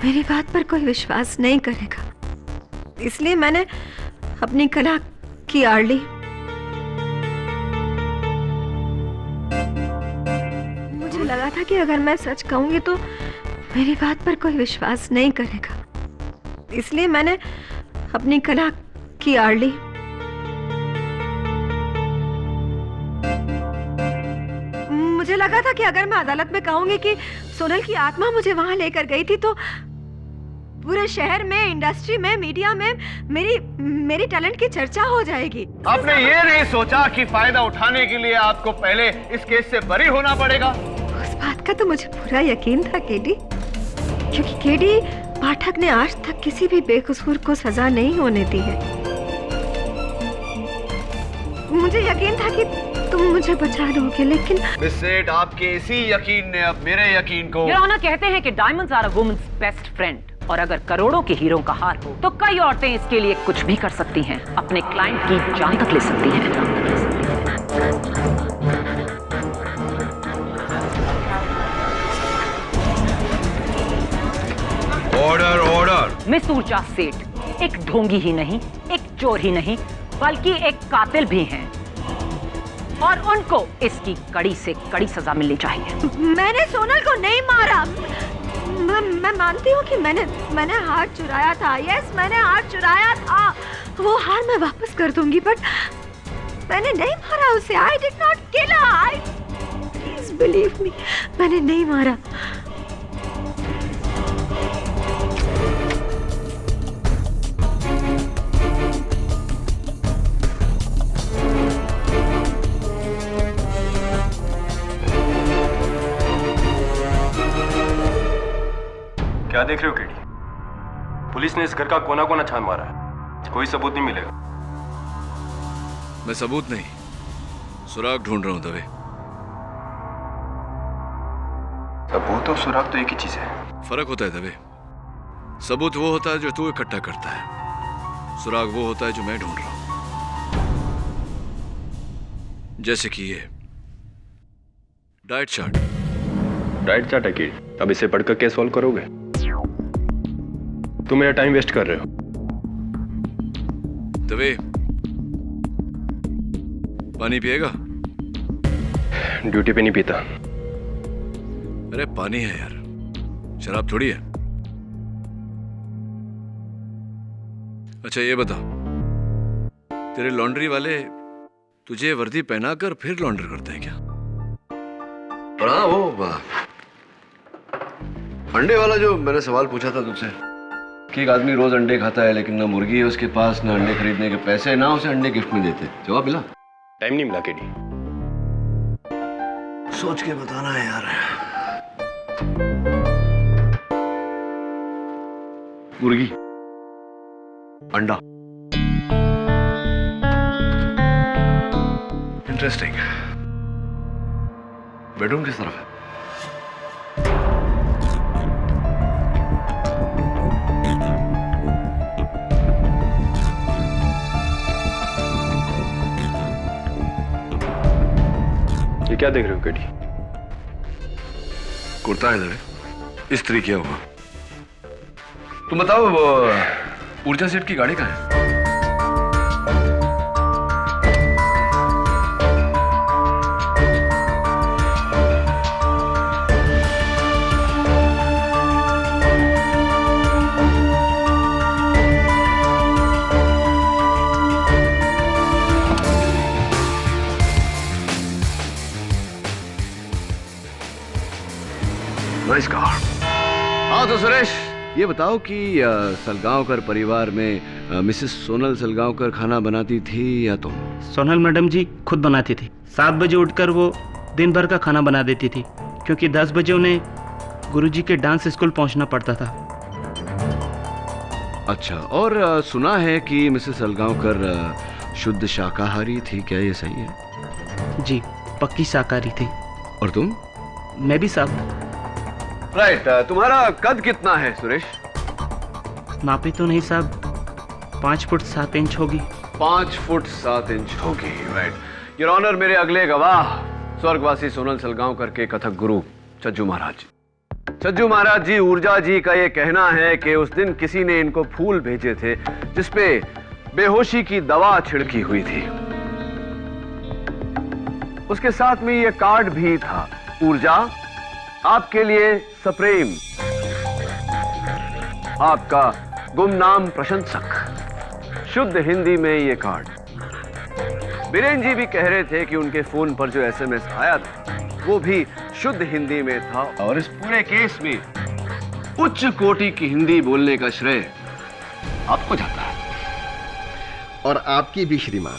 A: मेरी बात पर कोई विश्वास नहीं करेगा, इसलिए मैंने अपनी कला की आड़ ली। मुझे लगा था कि अगर मैं सच कहूंगी तो मेरी बात पर कोई विश्वास नहीं करेगा, इसलिए मैंने अपनी कला की आड़ ली। मुझे लगा था कि अगर मैं अदालत में कहूंगी कि सोनल की आत्मा मुझे वहां लेकर गई थी तो पूरे शहर में, इंडस्ट्री में, मीडिया में मेरी टैलेंट की चर्चा हो जाएगी।
E: आपने ये नहीं सोचा कि फायदा उठाने के लिए आपको पहले इस केस से बरी होना पड़ेगा?
A: उस बात का तो मुझे पूरा यकीन था केडी, क्योंकि केडी पाठक ने आज तक किसी भी बेकसूर को सजा नहीं होने दी है। मुझे यकीन था कि तुम मुझे बचा लोगे, लेकिन
E: मिस सेठ, आपके इसी यकीन ने अब मेरे यकीन को।
F: योर ऑनर, कहते हैं कि diamonds are a woman's best friend, और अगर करोड़ों के हीरों का हार हो तो कई औरतें इसके लिए कुछ भी कर सकती हैं, अपने क्लाइंट की जान तक ले सकती हैं।
I: Order order.
F: मिस ऊर्जा सेठ एक ढोंगी ही नहीं, एक चोर ही नहीं, बल्कि एक कातिल भी हैं, और उनको इसकी कड़ी से कड़ी सजा मिलनी चाहिए।
A: मैंने सोनल को नहीं मारा। मैं मानती हूँ कि मैंने हार चुराया था। यस, मैंने हार चुराया था। वो हार मैं वापस कर दूंगी, बट मैंने नहीं मारा उसे। I did not kill her। Please believe me, मैंने नहीं मारा।
D: क्या देख रहे हो केडी? पुलिस ने इस घर का कोना कोना छान मारा है, कोई सबूत नहीं मिलेगा।
E: मैं सबूत नहीं, सुराग ढूंढ रहा हूं दवे।
D: सबूत और सुराग तो एक ही चीज है।
E: फर्क होता है दवे। सबूत वो होता है जो तू इकट्ठा करता है, सुराग वो होता है जो मैं ढूंढ रहा हूं। जैसे कि ये डाइट चार्ट।
D: डाइट चार्ट है केडी, अब इसे पढ़कर क्या सॉल्व करोगे? तुम मेरा टाइम वेस्ट कर रहे हो।
E: दवे, पानी पिएगा?
D: ड्यूटी पे नहीं पीता।
E: अरे पानी है यार, शराब थोड़ी है। अच्छा ये बता, तेरे लॉन्ड्री वाले तुझे वर्दी पहनाकर फिर लॉन्ड्री करते हैं क्या? और हाँ, वो अंडे वाला जो मैंने सवाल पूछा था तुझसे कि एक आदमी रोज अंडे खाता है लेकिन ना मुर्गी है उसके पास, ना अंडे खरीदने के पैसे, ना उसे अंडे गिफ्ट में देते, जवाब मिला?
D: टाइम नहीं मिला केडी।
E: सोच के बताना है यार। मुर्गी, अंडा, इंटरेस्टिंग। बेडरूम किस तरफ है?
D: ये क्या देख रहे हो केडी?
E: कुर्ता है दवे, इस्त्री किया हुआ। तुम बताओ, वो ऊर्जा सेठ की गाड़ी कहाँ है? Nice car. हाँ तो सुरेश, ये बताओ कि सलगांवकर परिवार में मिसेस सोनल सलगांवकर खाना बनाती थी या तुम?
K: सोनल मैडम जी खुद बनाती थी। 7 बजे उठकर वो दिन भर का खाना बना देती थी, क्योंकि 10 बजे उन्हें गुरुजी के डांस स्कूल पहुंचना पड़ता था।
E: अच्छा, और सुना है कि मिसेस सलगांवकर शुद्ध शाकाहारी थी, क्या ये सही है?
K: जी, पक्की शाकाहारी थी।
E: और तुम?
K: मैं भी साहब।
E: राइट। तुम्हारा कद कितना है सुरेश?
K: नापी तो नहीं साहब, 5 फुट 7 इंच होगी।
E: 5 फुट 7 इंच होगी। राइट योर ऑनर, मेरे अगले गवाह स्वर्गवासी सोनल सलगांवकर के कथक गुरु छज्जू महाराज। छज्जू महाराज जी, ऊर्जा जी का ये कहना है कि उस दिन किसी ने इनको फूल भेजे थे जिसपे बेहोशी की दवा छिड़की हुई थी। उसके साथ में ये कार्ड भी था, ऊर्जा आपके लिए सप्रेम, आपका गुमनाम प्रशंसक। शुद्ध हिंदी में ये कार्ड। बीरेन जी भी कह रहे थे कि उनके फोन पर जो एसएमएस आया था वो भी शुद्ध हिंदी में था, और इस पूरे केस में उच्च कोटि की हिंदी बोलने का श्रेय आपको जाता है।
H: और आपकी भी श्रीमान।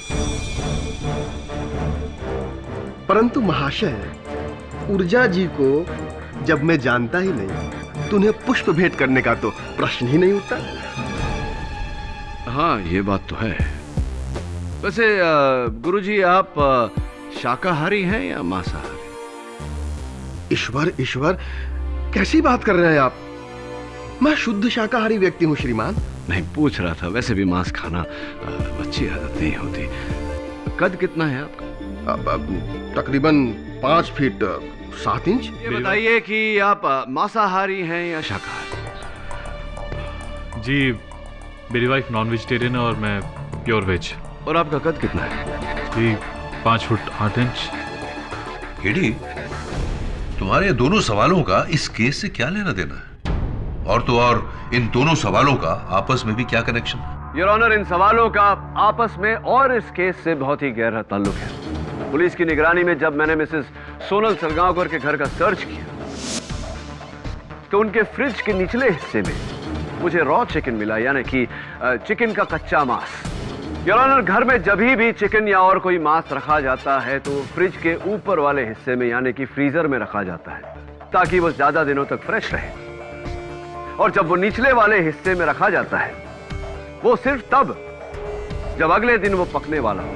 H: परंतु महाशय, ऊर्जा जी को जब मैं जानता ही नहीं तो उन्हें पुष्प भेंट करने का तो प्रश्न ही नहीं उठता।
E: हाँ, ये बात तो है। वैसे गुरुजी, आप शाकाहारी हैं या मांसाहारी?
H: ईश्वर ईश्वर, कैसी बात कर रहे हैं आप? मैं शुद्ध शाकाहारी व्यक्ति हूँ श्रीमान।
E: नहीं, पूछ रहा था। वैसे भी मांस खाना अच्छी आदत नहीं होती। कद कितना है आपका?
H: तकरीबन 5 फीट 7 इंच।
E: ये बताइए कि आप मांसाहारी हैं या शाकाहारी?
C: जी, मेरी वाइफ नॉन वेजिटेरियन है और मैं प्योर वेज।
E: और आपका कद कितना है?
C: जी, 5 फुट 8 इंच।
I: केडी, तुम्हारे दोनों सवालों का इस केस से क्या लेना देना है? और तो और इन दोनों सवालों का आपस में भी क्या कनेक्शन?
E: योर ऑनर, इन सवालों का आपस में और इस केस से बहुत ही गहरा ताल्लुक है। पुलिस की निगरानी में जब मैंने मिसेस सोनल सलगांवकर के घर का सर्च किया तो उनके फ्रिज के निचले हिस्से में मुझे रॉ चिकन मिला, यानी कि चिकन का कच्चा मांस। योर ऑनर, घर में जब भी चिकन या और कोई मांस रखा जाता है तो फ्रिज के ऊपर वाले हिस्से में, यानी कि फ्रीजर में रखा जाता है ताकि वो ज्यादा दिनों तक फ्रेश रहे। और जब वो निचले वाले हिस्से में रखा जाता है वो सिर्फ तब जब अगले दिन वो पकने वाला हो,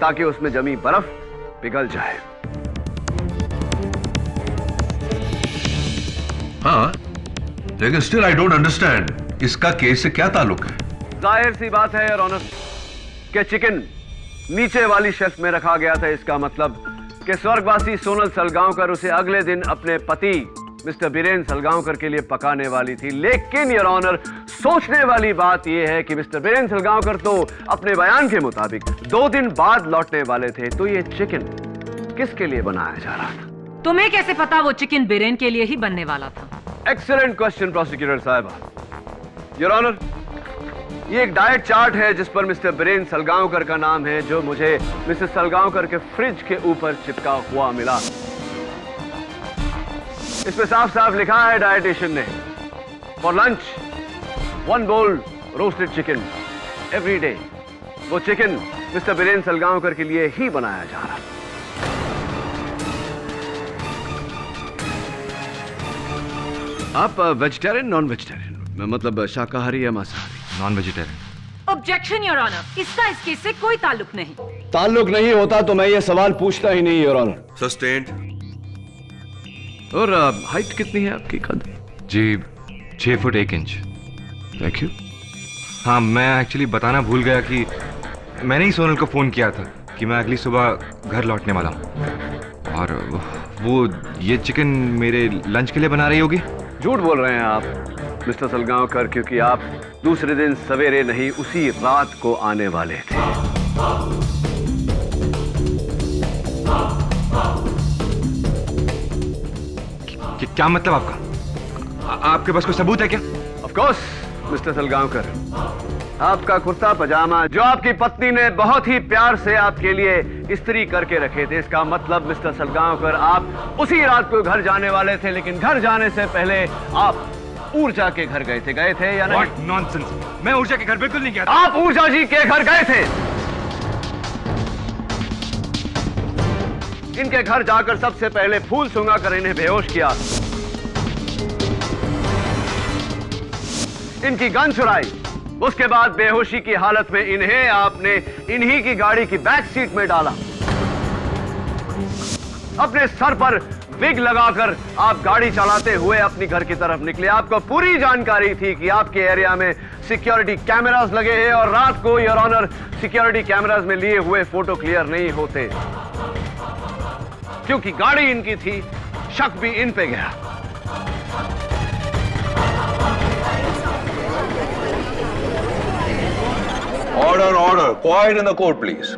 E: ताकि उसमें जमी बर्फ पिघल जाए।
I: हाँ, लेकिन स्टिल आई डोंट अंडरस्टैंड, इसका केस से क्या ताल्लुक है?
E: जाहिर सी बात है योर ऑनर कि चिकन नीचे वाली शेल्फ में रखा गया था। इसका मतलब कि स्वर्गवासी सोनल सलगांवकर उसे अगले दिन अपने पति मिस्टर बीरेन सलगांवकर के लिए पकाने वाली थी। लेकिन योर ऑनर, सोचने वाली बात यह है कि मिस्टर बीरेन सलगांवकर तो अपने बयान के मुताबिक 2 दिन बाद लौटने वाले थे, तो ये चिकन किसके लिए बनाया जा रहा था?
F: तुम्हें कैसे पता वो चिकन बीरेन के लिए ही बनने वाला था?
E: एक्सीलेंट क्वेश्चन प्रोसिक्यूटर साहब। योर ऑनर, ये एक डाइट चार्ट है जिस पर मिस्टर बीरेन सलगांवकर का नाम है, जो मुझे मिसेस सलगांवकर के फ्रिज के ऊपर चिपका हुआ मिला। इसमें साफ साफ लिखा है डाइटिशियन ने, for lunch 1 bowl roasted chicken every day. वो चिकन मिस्टर बीरेन सलगांवकर के लिए ही बनाया जा रहा। आप वेजिटेरियन नॉन वेजिटेरियन, मतलब शाकाहारी या मांसाहारी?
G: Non vegetarian.
F: Objection your honour, इसका इस केस से कोई ताल्लुक नहीं।
E: ताल्लुक नहीं होता तो मैं ये सवाल पूछता ही नहीं योर ऑनर।
I: सस्टेन्ड।
E: और हाइट कितनी है आपकी? कद?
G: जी, 6 फुट 1 इंच।
E: Thank you.
G: हाँ, मैं एक्चुअली बताना भूल गया कि मैंने ही सोनल को फ़ोन किया था कि मैं अगली सुबह घर लौटने वाला हूँ, और वो ये चिकन मेरे लंच के लिए बना रही होगी।
E: झूठ बोल रहे हैं आप मिस्टर सलगांवकर, क्योंकि आप दूसरे दिन सवेरे नहीं, उसी रात को आने वाले थे।
G: क्या मतलब आपका? आपके पास कोई सबूत है क्या?
E: ऑफ कोर्स मिस्टर सलगांवकर, आपका कुर्ता पजामा जो आपकी पत्नी ने बहुत ही प्यार से आपके लिए इस्त्री करके रखे थे। इसका मतलब मिस्टर सलगांवकर आप उसी रात को घर जाने वाले थे, लेकिन घर जाने से पहले आप ऊर्जा के घर गए थे या नहीं?
G: What nonsense! मैं ऊर्जा के घर बिल्कुल नहीं गया था।
E: आप ऊर्जा जी के घर गए थे। इनके घर जाकर सबसे पहले फूल सुंघाकर इन्हें बेहोश किया, इनकी गन चुराई, उसके बाद बेहोशी की हालत में इन्हें आपने इन्हीं की गाड़ी की बैक सीट में डाला। अपने सर पर विग लगाकर आप गाड़ी चलाते हुए अपनी घर की तरफ निकले। आपको पूरी जानकारी थी कि आपके एरिया में सिक्योरिटी कैमरास लगे हैं और रात को योर ऑनर सिक्योरिटी कैमरास में लिए हुए फोटो क्लियर नहीं होते, क्योंकि गाड़ी इनकी थी। शक भी इन पे गया।
I: Order order, quite in the court please.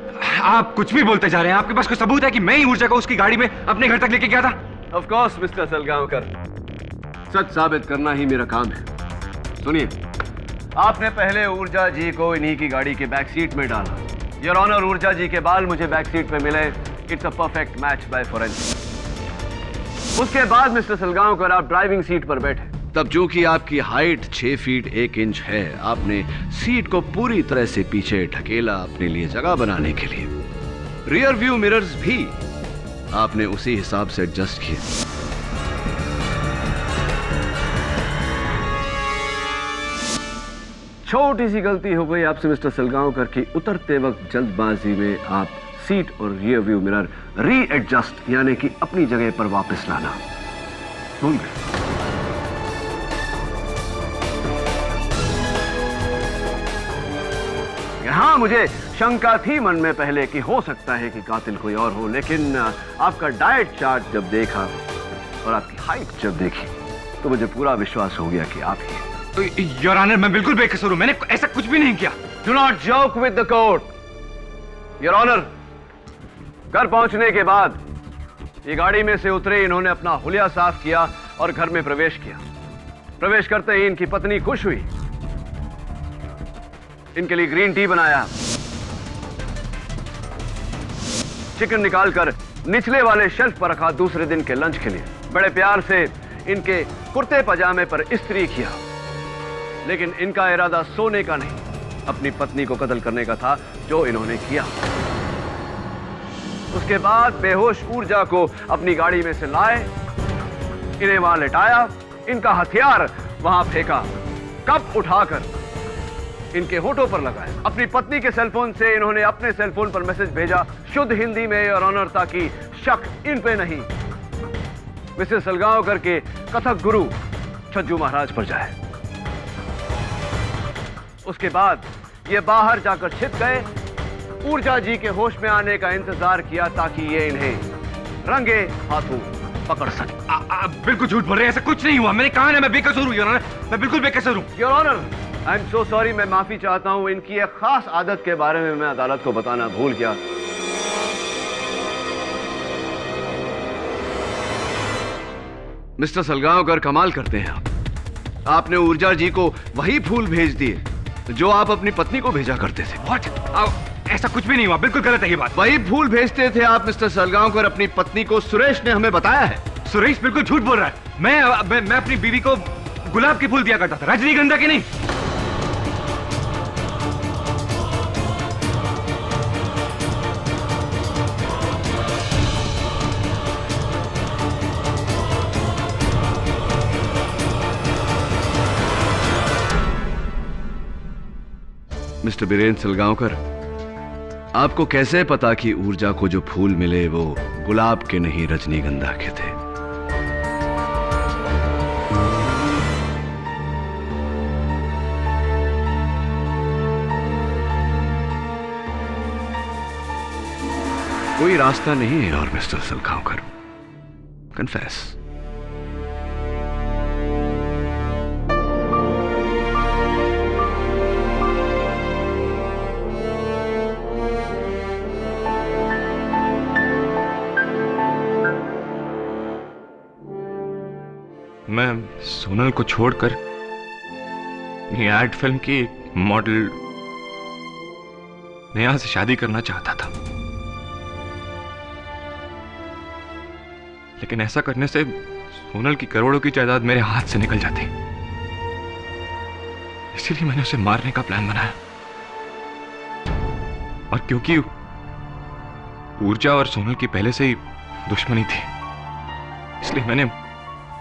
G: आप कुछ भी बोलते जा रहे हैं। आपके पास कोई सबूत है कि मैं ही ऊर्जा को उसकी गाड़ी में अपने घर तक लेके गया था?
E: ऑफ कोर्स मिस्टर सलगांवकर, सच साबित करना ही मेरा काम है। सुनिए, आपने पहले ऊर्जा जी को इन्हीं की गाड़ी के बैक सीट में डाला। योर ऑनर, ऊर्जा जी के बाल मुझे बैक सीट पे मिले। It's a perfect match by forensic. उसके बाद मिस्टर सलगांवकर आप ड्राइविंग सीट पर बैठे। तब जो कि आपकी हाइट 6 फीट 1 इंच है, आपने सीट को पूरी तरह से पीछे ढकेला अपने लिए जगह बनाने के लिए। रियर व्यू मिरर्स भी आपने उसी हिसाब से एडजस्ट किए। छोटी सी गलती हो गई आपसे मिस्टर सलगांवकर की। उतरते वक्त जल्दबाजी में आप सीट और रियर व्यू मिरर रीएडजस्ट यानी कि अपनी जगह पर वापस लाना भूल गए। हाँ, मुझे शंका थी मन में पहले कि हो सकता है कि कातिल कोई और हो, लेकिन आपका डाइट चार्ट जब देखा और आपकी हाइट जब देखी तो मुझे पूरा विश्वास हो गया कि आप ही हैं।
G: तो योर ऑनर, मैं बिल्कुल बेकसूर हूं। मैंने ऐसा कुछ भी नहीं किया।
E: Do not joke with the court. Your honour, घर पहुंचने के बाद ये गाड़ी में से उतरे, इन्होंने अपना हुलिया साफ किया और घर में प्रवेश किया। प्रवेश करते ही इनकी पत्नी खुश हुई, इनके लिए ग्रीन टी बनाया, चिकन निकालकर निचले वाले शेल्फ पर रखा दूसरे दिन के लंच के लिए। बड़े प्यार से इनके कुर्ते पजामे पर इस्त्री किया, लेकिन इनका इरादा सोने का नहीं, अपनी पत्नी को कत्ल करने का था, जो इन्होंने किया। उसके बाद बेहोश ऊर्जा को अपनी गाड़ी में से लाए, इन्हें वहां लेटाया, इनका हथियार वहां फेंका, कप उठाकर इनके होठों पर लगाया। अपनी पत्नी के सेलफोन से इन्होंने अपने सेलफोन पर मैसेज भेजा शुद्ध हिंदी में, योर ऑनर, ताकि शक इन पे नहीं, मिसेस सलगांवकर के कथक गुरु छज्जू महाराज पर जाए। उसके बाद ये बाहर जाकर छिप गए, ऊर्जा जी के होश में आने का इंतजार किया ताकि ये इन्हें रंगे हाथों पकड़ सके।
G: बिल्कुल झूठ बोल रहे हैं, ऐसा कुछ नहीं हुआ। मैंने कहा ना मैं बेकसूर हूं योर ऑनर, मैं बिल्कुल बेकसूर हूं।
E: Your honour, I am so sorry, मैं माफी चाहता हूं। इनकी एक खास आदत के बारे में मैं अदालत को बताना भूल गया। मिस्टर सलगांवकर, कमाल करते हैं आप। आपने ऊर्जा जी को वही फूल भेज दिए जो आप अपनी पत्नी को भेजा करते थे।
G: What? ऐसा कुछ भी नहीं हुआ, बिल्कुल गलत है ये बात।
E: वही फूल भेजते थे आप मिस्टर सलगांवकर अपनी पत्नी को। सुरेश ने हमें बताया है।
G: सुरेश बिल्कुल झूठ बोल रहा है। मैं अपनी बीवी को गुलाब के फूल दिया करता था, रजनीगंधा के नहीं।
E: मिस्टर बीरेंद्र सलगांवकर, आपको कैसे पता कि ऊर्जा को जो फूल मिले वो गुलाब के नहीं रजनीगंधा के थे? कोई रास्ता नहीं है और मिस्टर सलगांवकर, कन्फेस।
G: मैं सोनल को छोड़कर एड फिल्म की मॉडल नेहा से शादी करना चाहता था। लेकिन ऐसा करने से सोनल की करोड़ों की जायदाद मेरे हाथ से निकल जाती। इसीलिए मैंने उसे मारने का प्लान बनाया। और क्योंकि ऊर्जा और सोनल की पहले से ही दुश्मनी थी, इसलिए मैंने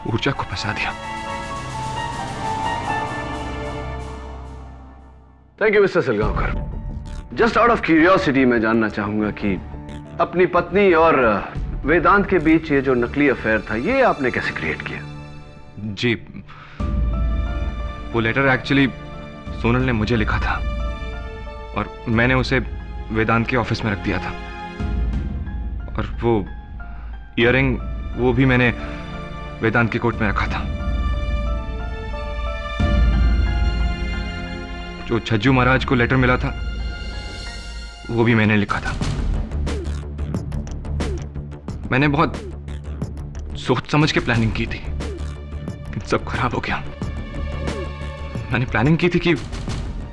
G: ऊर्जा को फंसा दिया।
E: Thank you mister Salgaonkar. Just out of curiosity मैं जानना चाहूंगा कि अपनी पत्नी और वेदांत के बीच ये जो नकली अफेयर था, ये आपने कैसे क्रिएट किया?
G: जी, वो लेटर एक्चुअली सोनल ने मुझे लिखा था और मैंने उसे वेदांत के ऑफिस में रख दिया था। और वो इयररिंग वो भी मैंने वेदांत के कोट में रखा था। जो छज्जू महाराज को लेटर मिला था वो भी मैंने लिखा था। मैंने बहुत सोच समझ के प्लानिंग की थी, लेकिन सब खराब हो गया। मैंने प्लानिंग की थी कि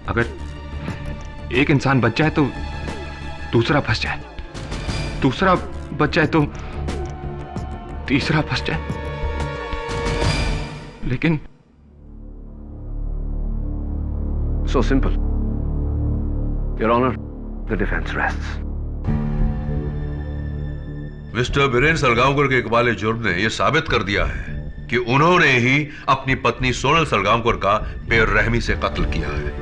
G: अगर एक इंसान बच जाए तो दूसरा फंस जाए, दूसरा बच जाए तो तीसरा फंस जाए। लेकिन
E: So simple. Your Honor, the defense rests.
I: Mister Biren Salgaonkar के इकबाल जुर्म ने यह साबित कर दिया है कि उन्होंने ही अपनी पत्नी सोनल सलगांवकर का बेरहमी से कत्ल किया है।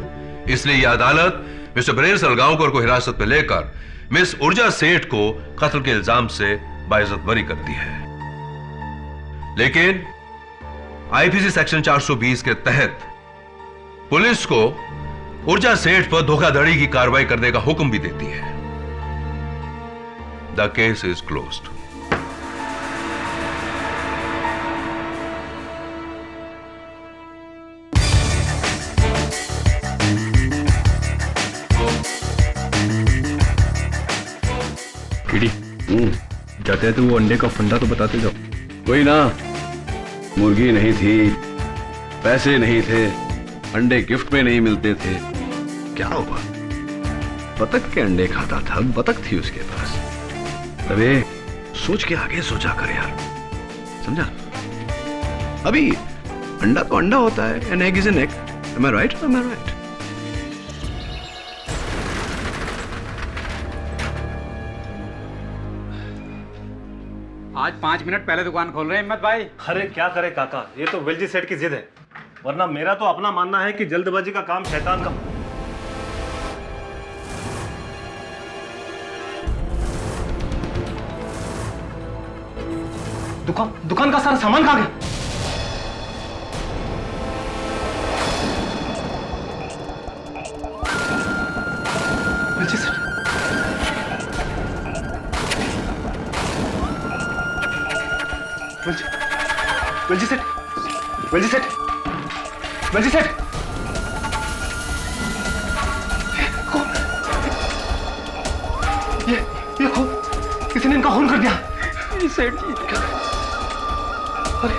I: इसलिए यह अदालत मिस्टर बीरेन सलगांवकर को हिरासत में लेकर मिस ऊर्जा सेठ को कत्ल के इल्जाम से बाइज्जत बरी करती है। लेकिन आईपीसी सेक्शन 420 के तहत पुलिस को ऊर्जा सेठ पर धोखाधड़ी की कार्रवाई करने का हुक्म भी देती है। The case is closed.
G: कीड़ी,
E: जाते तो वो अंडे का फंडा तो बताते जाओ। कोई ना, मुर्गी नहीं थी, पैसे नहीं थे, अंडे गिफ्ट में नहीं मिलते थे, क्या हुआ? बतख के अंडे खाता था, बतख थी उसके पास। अबे सोच के आगे सोचा कर यार, समझा? अभी अंडा तो अंडा होता है, an egg is an egg. Am I right? Am I right?
B: आज 5 मिनट पहले दुकान खोल रहे हैं हिम्मत भाई।
L: अरे क्या करे काका, ये तो वेलजी सेठ की जिद है, वरना मेरा तो अपना मानना है कि जल्दबाजी का काम शैतान का। दुकान का सारा सामान कहाँ गया? वेलजी सेठ, वेलजी सेठ, वेलजी सेठ, वेलजी सेठ, ये खून, किसी ने इनका खून कर दिया। सेठ जी, अरे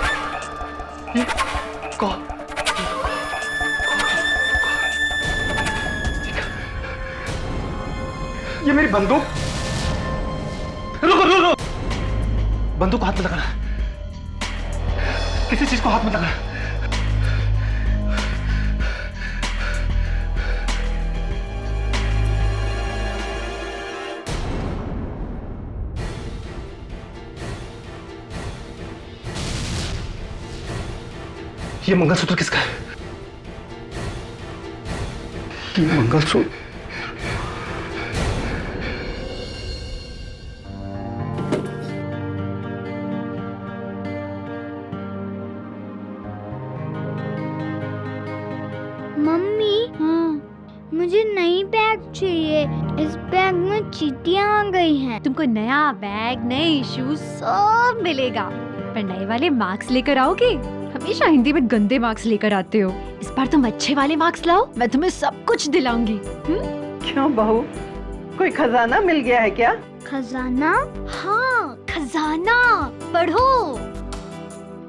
L: ये कौन? ये मेरी बंदूक। रुको रुको रुको, बंदूक को हाथ में लगाना, किसी चीज को हाथ में लगाना। ये मंगलसूत्र किसका है? ये मंगलसूत्र
M: मम्मी, मुझे नई बैग चाहिए। इस बैग में चींटियां आ गई हैं।
J: तुमको नया बैग, नए शूज सब मिलेगा, पर नए वाले मार्क्स लेकर आओगे? हमेशा हिंदी में गंदे मार्क्स लेकर आते हो। इस बार तुम अच्छे वाले मार्क्स लाओ, मैं तुम्हें सब कुछ दिलाऊंगी।
N: क्यों बहू, कोई खजाना मिल गया है क्या?
M: खजाना?
J: हाँ, खजाना। पढ़ो।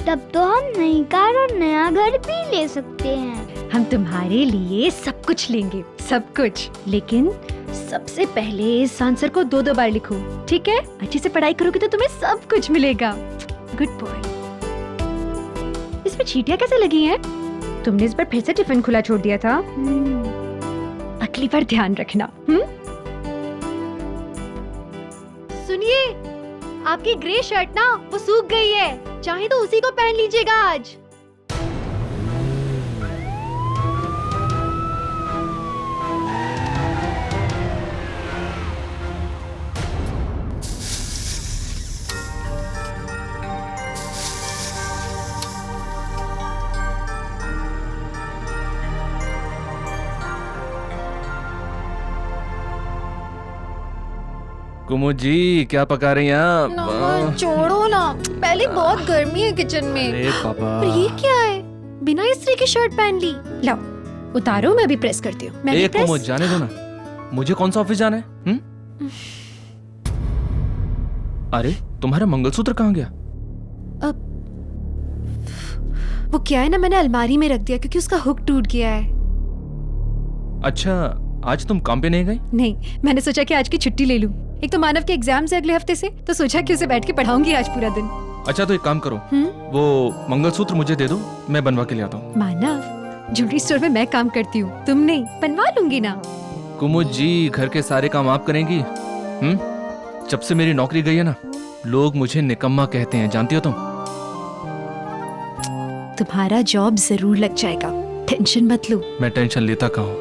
M: तब तो हम नई कार और नया घर भी ले सकते हैं।
J: हम तुम्हारे लिए सब कुछ लेंगे, सब कुछ। लेकिन सबसे पहले इस आंसर को 2-2 बार लिखो, ठीक है? अच्छे से पढ़ाई करोगे तो तुम्हें सब कुछ मिलेगा। Good boy. इसमें चींटियां कैसे लगी हैं? तुमने इस बार फिर से टिफिन खुला छोड़ दिया था। अगली बार ध्यान रखना।
O: सुनिए, आपकी ग्रे शर्ट ना वो सूख गई है, चाहे तो उसी को पहन लीजिएगा आज।
P: कुमुद जी क्या पका रही हैं आप?
O: छोड़ो ना, पहले बहुत गर्मी है किचन में।
P: अरे पापा।
O: पर ये क्या है, बिना इस्त्री की शर्ट पहन ली। लाओ उतारो, मैं भी प्रेस करती हूँ।
P: एक कुमुद जाने दो ना, मुझे कौन सा ऑफिस जाना है? अरे तुम्हारा मंगलसूत्र कहाँ गया?
O: वो क्या है ना, मैंने अलमारी में रख दिया क्योंकि उसका हुक टूट गया है।
P: अच्छा, आज तुम काम पे नहीं गई?
O: नहीं, मैंने सोचा कि आज की छुट्टी ले लूं। एक तो मानव के एग्जाम से अगले हफ्ते से, तो सोचा कि उसे बैठ के पढ़ाऊंगी आज पूरा दिन।
P: अच्छा तो एक काम करो, वो मंगलसूत्र मुझे दे दो, मैं बनवा के ले आता हूँ।
O: मानव, ज्वेलरी स्टोर में मैं काम करती हूँ, तुम नहीं। बनवा लूंगी ना।
P: कुमुद जी घर के सारे काम आप करेंगी? जब से मेरी नौकरी गई है ना, लोग मुझे निकम्मा कहते हैं, जानती हो तुम?
O: तुम्हारा जॉब जरूर लग जाएगा, टेंशन मत लो।
P: मैं टेंशन लेता कहाँ हूँ,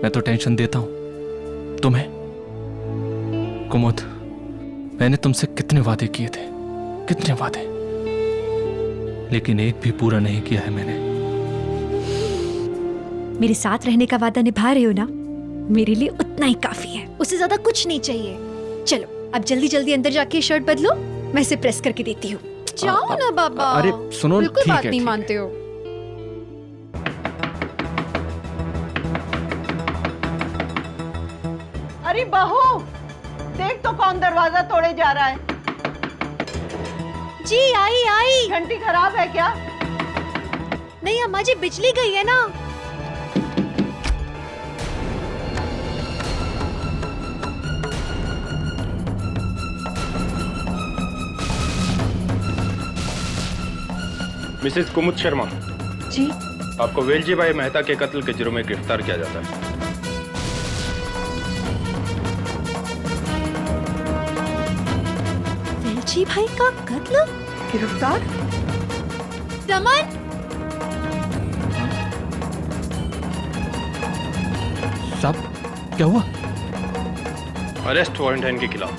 P: मैं तो टेंशन देता हूँ तुम्हें। कुमुद, मैंने तुमसे कितने वादे किए थे, कितने वादे, लेकिन एक भी पूरा नहीं किया है मैंने।
O: मेरे साथ रहने का वादा निभा रहे हो ना, मेरे लिए उतना ही काफी है, उससे ज्यादा कुछ नहीं चाहिए। चलो अब जल्दी जल्दी अंदर जाके शर्ट बदलो, मैं इसे प्रेस करके देती हूँ। जाओ ना बाबा।
P: अरे सुनो,
O: बिल्कुल
P: ठीक
O: बात
P: है,
O: नहीं
P: ठीक
O: मानते हो।
N: अरे बहू, देख तो कौन दरवाजा तोड़े जा रहा है।
O: जी आई आई।
N: घंटी खराब है क्या?
O: नहीं अम्मा जी, बिजली गई है ना।
D: मिसेस कुमुद शर्मा
O: जी,
D: आपको वेलजी भाई मेहता के कत्ल के जुर्म में गिरफ्तार किया जाता है।
O: वेलजी भाई का कत्ल?
N: गिरफ्तार?
O: दमन,
P: साहब क्या हुआ?
D: अरेस्ट वारंट है इनके खिलाफ।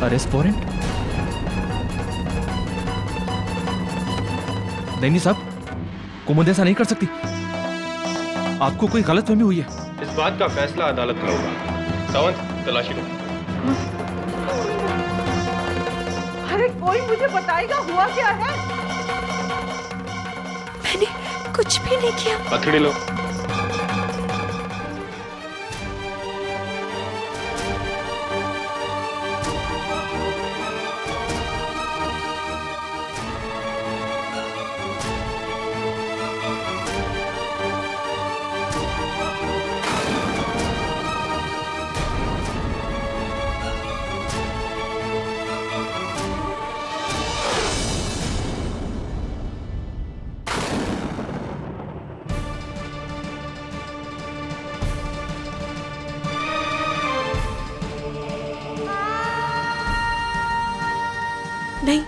P: Arrest warrant? नहीं साहब, कुमुद ऐसा नहीं कर सकती, आपको कोई गलतफहमी हुई है।
D: इस बात का फैसला अदालत में होगा। सावंत, तलाशी लो।
N: अरे कोई मुझे बताएगा हुआ क्या है?
O: मैंने कुछ भी नहीं किया।
D: हथेली लो।
O: नहीं,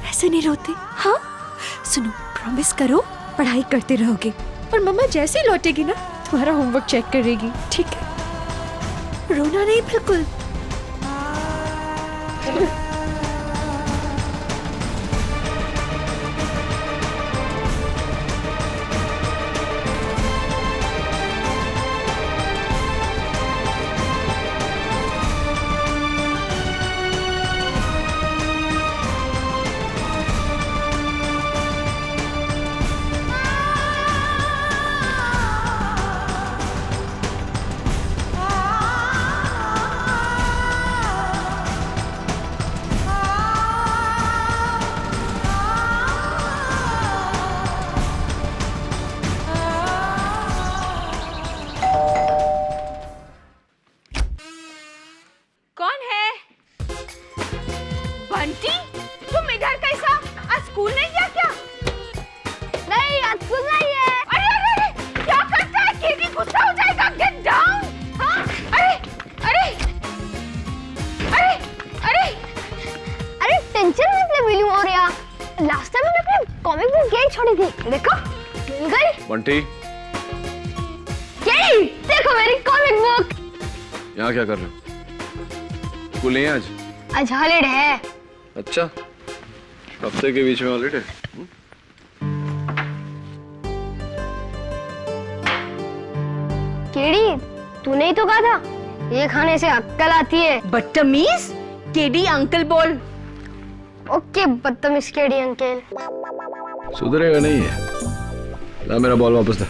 O: ऐसे नहीं रोते। हाँ सुनो, प्रॉमिस करो पढ़ाई करते रहोगे, और मम्मा जैसे ही लौटेगी ना तुम्हारा होमवर्क चेक करेगी, ठीक है? रोना नहीं बिल्कुल।
M: बंटी, तुम इधर कैसा? आज स्कूल नहीं गया क्या? नहीं, आज स्कूल नहीं है। अरे अरे अरे, क्या करता है? केडी गुस्सा हो जाएगा। Get down. हाँ? अरे अरे अरे अरे अरे, टेंशन मत ले विलू और यार। लास्ट टाइम मैंने अपनी कॉमिक बुक यहीं छोड़ी थी, देखो मिल गई।
E: बंटी,
M: केडी, देखो मेरी कॉमिक बुक।
E: यहाँ क्या कर रहे हो? स्कूल नहीं है आज?
M: आज हॉलिडे है।
E: अच्छा, हफ्ते के बीच में हॉलिडे।
M: केडी, तूने ही तो कहा था ये खाने से अक्ल आती है।
J: बदतमीज, केडी अंकल बोल।
M: ओके बदतमीज केडी अंकल।
E: सुधरेगा नहीं है। ला मेरा बॉल वापस दे।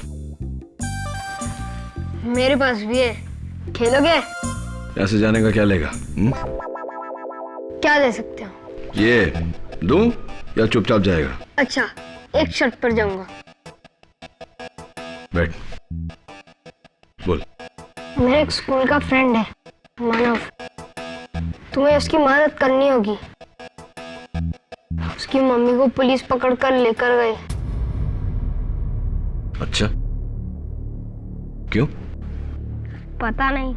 M: मेरे पास भी है, खेलोगे?
E: यहाँ से जाने का क्या लेगा?
M: क्या दे सकते हो?
E: ये दूं या चुपचाप जाएगा?
M: अच्छा, एक शर्त पर जाऊंगा।
E: बैठ, बोल।
M: मेरे एक स्कूल का फ्रेंड है मानव, तुम्हें उसकी मदद करनी होगी। उसकी मम्मी को पुलिस पकड़कर लेकर गई।
E: अच्छा, क्यों?
M: पता नहीं।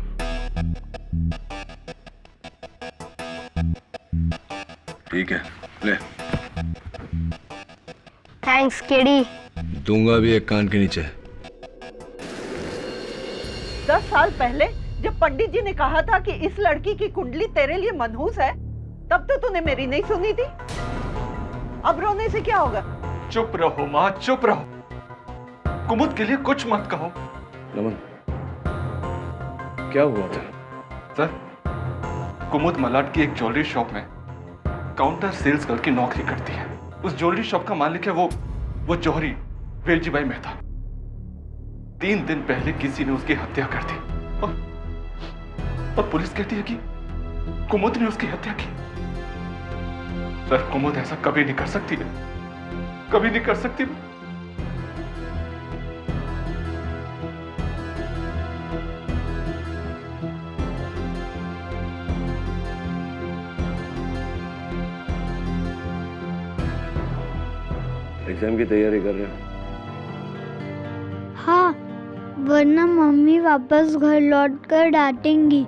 E: ठीक है, ले।
M: Thanks KD.
E: दूंगा भी एक कान के नीचे।
N: 10 साल पहले जब पंडित जी ने कहा था कि इस लड़की की कुंडली तेरे लिए मनहूस है, तब तो तूने मेरी नहीं सुनी थी। अब रोने से क्या होगा?
C: चुप रहो माँ, चुप रहो। कुमुद के लिए कुछ मत कहो।
E: नमन, क्या हुआ था?
C: सर, कुमुद मलाड की एक ज्वेलरी शॉप में काउंटर सेल्स गर्ल की नौकरी करती है। उस ज्वेलरी शॉप का मालिक है वो जौहरी वेलजी भाई मेहता। 3 दिन पहले किसी ने उसकी हत्या कर दी और पुलिस कहती है कि कुमुद ने उसकी हत्या की। सर, कुमुद ऐसा कभी नहीं कर सकती है, कभी नहीं कर सकती।
E: एग्जाम की तैयारी कर रहे हो?
M: हाँ, वरना मम्मी वापस घर लौटकर डांटेंगी।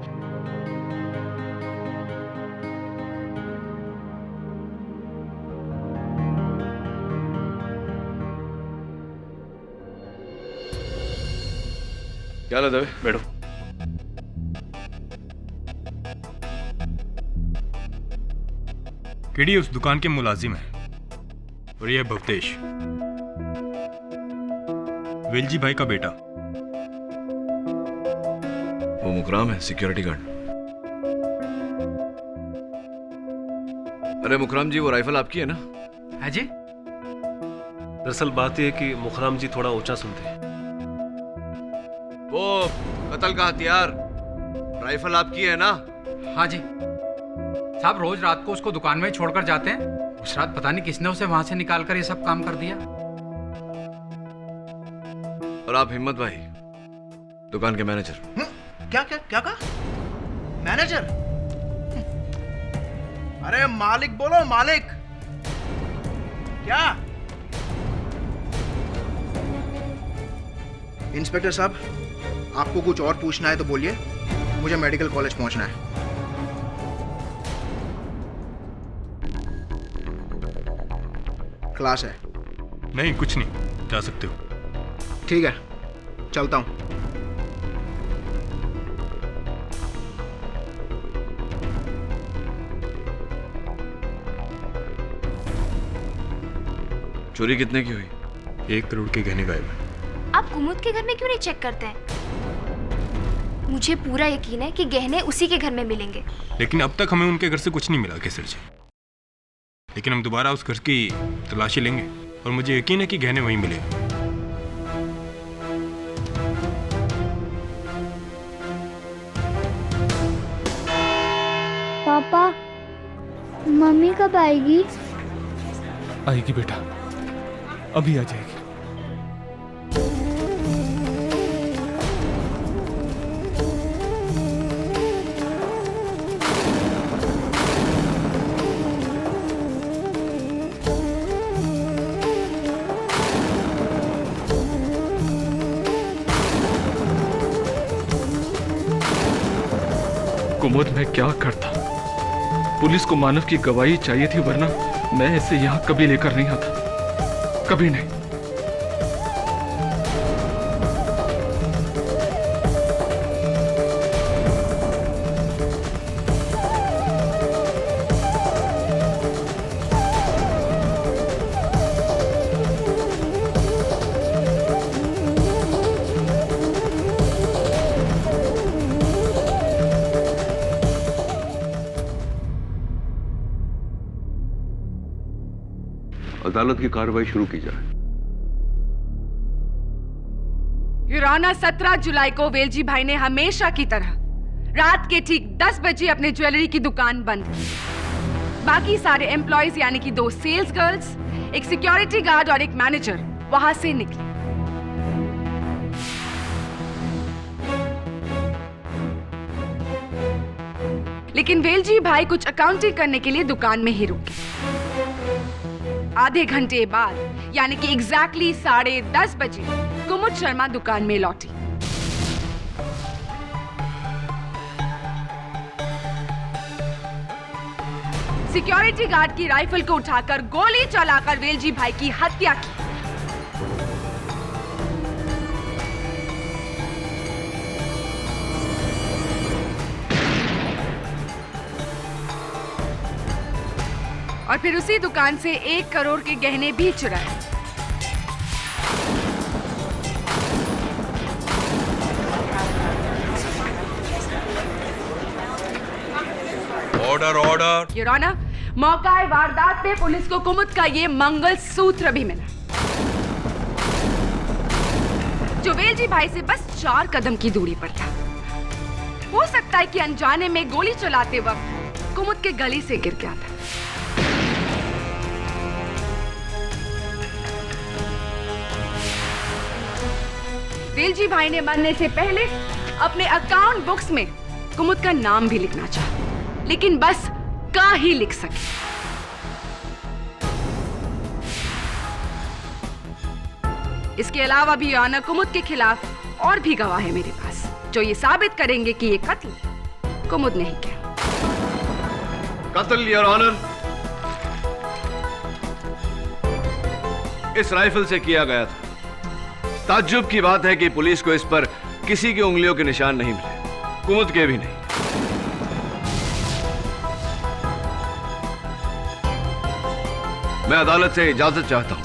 E: क्या लगा दबे?
C: बैठो।
D: केडी उस दुकान के मुलाजिम है और यह भवतेश, वेलजी भाई का बेटा।
E: वो मुकराम है, सिक्योरिटी गार्ड। अरे मुकराम जी, वो राइफल आपकी है ना?
L: है जी। दरअसल बात यह है कि मुकराम जी थोड़ा ऊंचा सुनते हैं।
E: वो कत्ल का हथियार, राइफल आपकी है ना?
Q: हाँ जी साहब, रोज रात को उसको दुकान में छोड़कर जाते हैं। उस रात पता नहीं किसने उसे वहां से निकालकर ये सब काम कर दिया।
E: और आप हिम्मत भाई, दुकान के मैनेजर।
R: क्या क्या क्या कहा? मैनेजर? अरे मालिक बोलो, मालिक। क्या? इंस्पेक्टर साहब, आपको कुछ और पूछना है तो बोलिए, मुझे मेडिकल कॉलेज पहुंचना है। क्लास है?
D: नहीं, कुछ नहीं, जा सकते हो।
R: ठीक है, चलता हूं।
E: चोरी कितने की हुई?
D: 1 करोड़ के गहने गायब है।
S: आप कुमुद के घर में क्यों नहीं चेक करते हैं? मुझे पूरा यकीन है कि गहने उसी के घर में मिलेंगे।
D: लेकिन अब तक हमें उनके घर से कुछ नहीं मिला केसर जी। लेकिन हम दोबारा उस घर की तलाशी लेंगे और मुझे यकीन है कि गहने वहीं मिलेंगे।
M: पापा, मम्मी कब आएगी?
P: आएगी बेटा, अभी आ जाएगी। कुमुद मैं क्या करता? पुलिस को मानव की गवाही चाहिए थी, वरना मैं इसे यहां कभी लेकर नहीं आता, कभी नहीं।
E: अदालत की कार्रवाई शुरू की जाए।
J: युराना 17 जुलाई को वेलजी भाई ने हमेशा की तरह रात के ठीक 10 बजे अपने ज्वेलरी की दुकान बंद की। बाकी सारे एम्प्लॉयज यानी कि 2 सेल्स गर्ल्स, एक सिक्योरिटी गार्ड और एक मैनेजर वहां से निकले। लेकिन वेलजी भाई कुछ अकाउंटिंग करने के लिए दुकान में ही रुके। आधे घंटे बाद यानी कि एग्जैक्टली 10:30 बजे कुमुद शर्मा दुकान में लौटी। सिक्योरिटी गार्ड की राइफल को उठाकर गोली चलाकर वेलजी भाई की हत्या की। और फिर उसी दुकान से 1 करोड़ के गहने भी चुराए।
I: Order order.
J: योर ऑनर, मौका वारदात पे पुलिस को कुमुद का ये मंगलसूत्र भी मिला, जो वेलजी भाई से बस 4 कदम की दूरी पर था। हो सकता है कि अनजाने में गोली चलाते वक्त कुमुद के गले से गिर गया था। वेलजी भाई ने मरने से पहले अपने अकाउंट बुक्स में कुमुद का नाम भी लिखना चाहा, लेकिन बस का ही लिख सके। इसके अलावा भी योर ऑनर, कुमुद के खिलाफ और भी गवाह है मेरे पास, जो ये साबित करेंगे कि ये कत्ल कुमुद ने ही किया।
E: कत्ल योर ऑनर इस राइफल से किया गया था। ताज्जुब की बात है कि पुलिस को इस पर किसी की उंगलियों के निशान नहीं मिले, कुमुद के भी नहीं। मैं अदालत से इजाजत चाहता हूं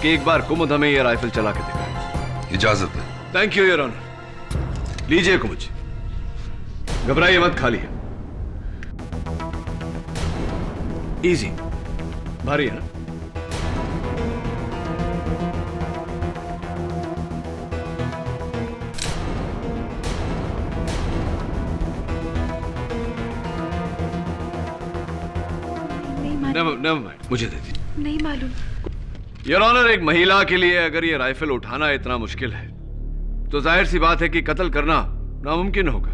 E: कि एक बार कुमुद हमें यह राइफल चला के दिखाए।
I: इजाजत है।
E: Thank you your honour. लीजिए कुमुद, घबराइए मत, खाली है। इजी, भारी है ना? Never mind, मुझे दे दीजिए।
J: नहीं मालूम।
E: योर ऑनर, एक महिला के लिए अगर ये राइफल उठाना इतना मुश्किल है, तो जाहिर सी बात है कि कत्ल करना नामुमकिन होगा।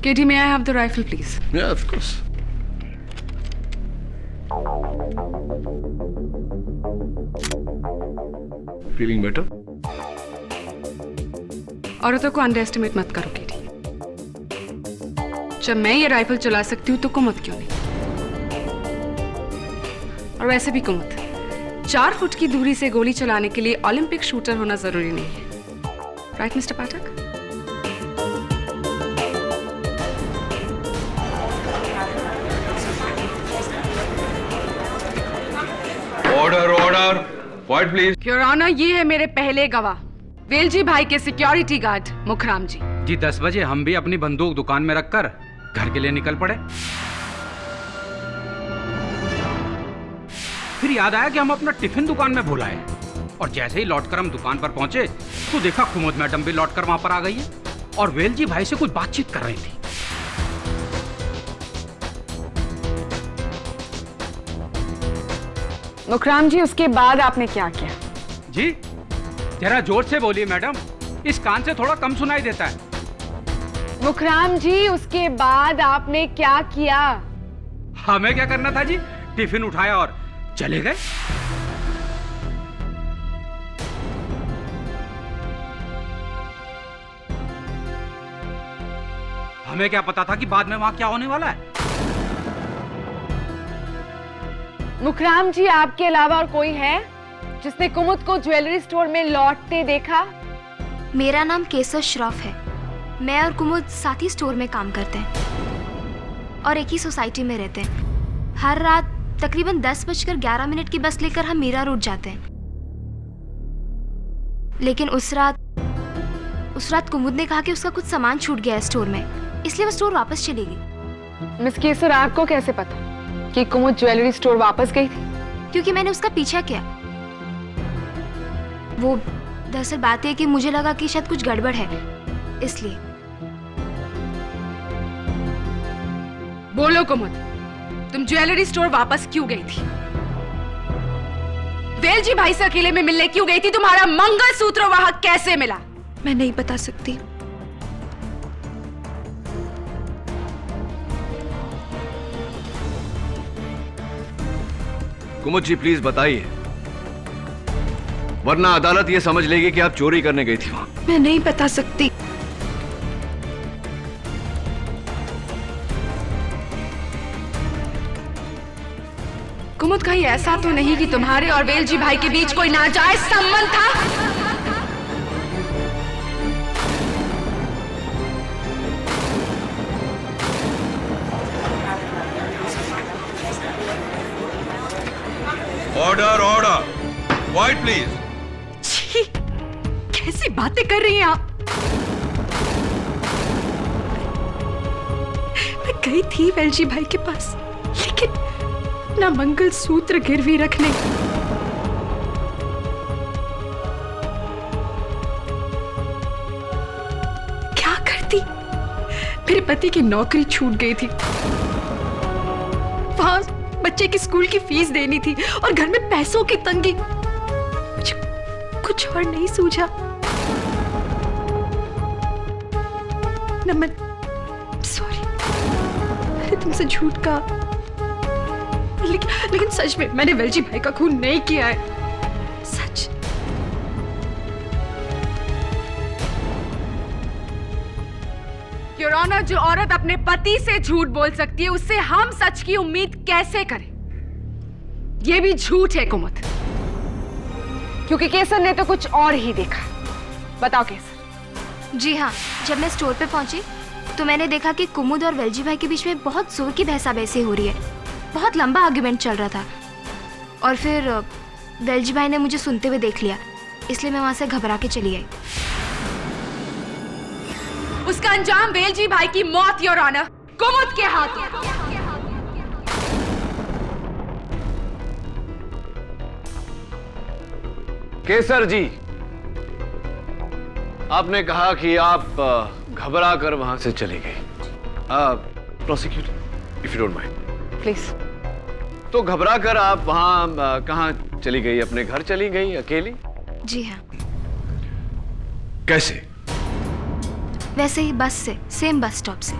J: KD, may I have the rifle, please?
E: Yeah, of course. Feeling better?
J: औरतों को अंडर एस्टिमेट मत करो केडी। जब मैं ये राइफल चला सकती हूँ तो कुमुद क्यों नहीं? और वैसे भी कुमुद 4 फुट की दूरी से गोली चलाने के लिए ओलंपिक शूटर होना जरूरी नहीं है। Right mister Pathak?
I: Order order. Quiet please.
J: Your honour, ये है मेरे पहले गवाह, वेलजी भाई के सिक्योरिटी गार्ड मुखराम जी।
Q: जी 10 बजे हम भी अपनी बंदूक दुकान में रखकर घर के लिए निकल पड़े। फिर याद आया कि हम अपना टिफिन दुकान में भूल आए, और जैसे ही लौटकर हम दुकान पर पहुंचे तो देखा कुमुद मैडम भी लौटकर वहां पर आ गई है और वेलजी भाई से कुछ बातचीत कर रही थी।
J: मुखराम जी, उसके बाद आपने क्या किया?
Q: जी जरा जोर से बोलिए मैडम, इस कान से थोड़ा कम सुनाई देता है।
J: मुखराम जी, उसके बाद आपने क्या किया?
Q: हमें क्या करना था जी, टिफिन उठाया और चले गए। हमें क्या पता था कि बाद में वहां क्या होने वाला है।
M: मुखराम जी, आपके अलावा और कोई है जिसने कुमुद को ज्वेलरी स्टोर में लौटते देखा?
S: मेरा नाम केसर श्रॉफ है। मैं और कुमुद साथ ही स्टोर में काम करते हैं और एक ही सोसाइटी में रहते हैं। हर रात तकरीबन 10:11 की बस लेकर हम मीरा रोड जाते हैं। लेकिन उस रात कुमुद ने कहा कि उसका कुछ सामान छूट गया है स्टोर में, इसलिए वो स्टोर वापस चली गई।
M: मिस केसर, आपको कैसे पता कि कुमुद ज्वेलरी स्टोर वापस गई थी?
S: क्योंकि मैंने उसका पीछा किया। वो दरअसल बात है कि मुझे लगा कि शायद कुछ गड़बड़ है, इसलिए।
J: बोलो कुमुद, तुम ज्वेलरी स्टोर वापस क्यों गई थी? वेलजी भाई से अकेले में मिलने क्यों गई थी? तुम्हारा मंगलसूत्र वहां कैसे मिला?
O: मैं नहीं बता सकती।
E: कुमुद जी प्लीज बताइए, वरना अदालत ये समझ लेगी कि आप चोरी करने गई थी वहां।
O: मैं नहीं बता सकती।
J: कुमुद, कहीं ऐसा तो नहीं कि तुम्हारे और वेलजी भाई के बीच कोई नाजायज संबंध था?
I: Order order, quiet please.
J: छी, कैसी बातें कर रही हैं आप? मैं गई थी वेलजी भाई के पास, लेकिन ना मंगलसूत्र गिरवी रखने, क्या करती? मेरे पति की नौकरी छूट गई थी, वहां बच्चे की स्कूल की फीस देनी थी और घर में पैसों की तंगी। मुझे कुछ और नहीं सूझा। नमन, सॉरी, मैंने तुमसे झूठ कहा, लेकिन सच में मैंने वेलजी भाई का खून नहीं किया है, सच। योर ऑनर, जो औरत अपने पति से झूठ बोल सकती है, उससे हम सच की उम्मीद कैसे करें? यह भी झूठ है कुमुद।
M: क्योंकि केसर ने तो कुछ और ही देखा। बताओ केसर।
S: जी हाँ, जब मैं स्टोर पे पहुंची तो मैंने देखा कि कुमुद और वेलजी भाई के बीच में बहुत जोर की बहसाबहसी हो रही है। बहुत लंबा आर्गुमेंट चल रहा था और फिर वेलजी भाई ने मुझे सुनते हुए देख लिया, इसलिए मैं वहां से घबरा के चली आई।
J: उसका अंजाम वेलजी भाई की मौत, योर ऑनर, कुमुद के हाथों।
E: केसर जी, आपने कहा कि आप घबरा कर वहां से चली गई। Prosecutor, if you don't mind
M: please.
E: तो घबरा कर आप वहां कहां चली गई? अपने घर चली गई अकेली?
S: जी हाँ।
E: कैसे?
S: वैसे ही, बस से, सेम बस स्टॉप से।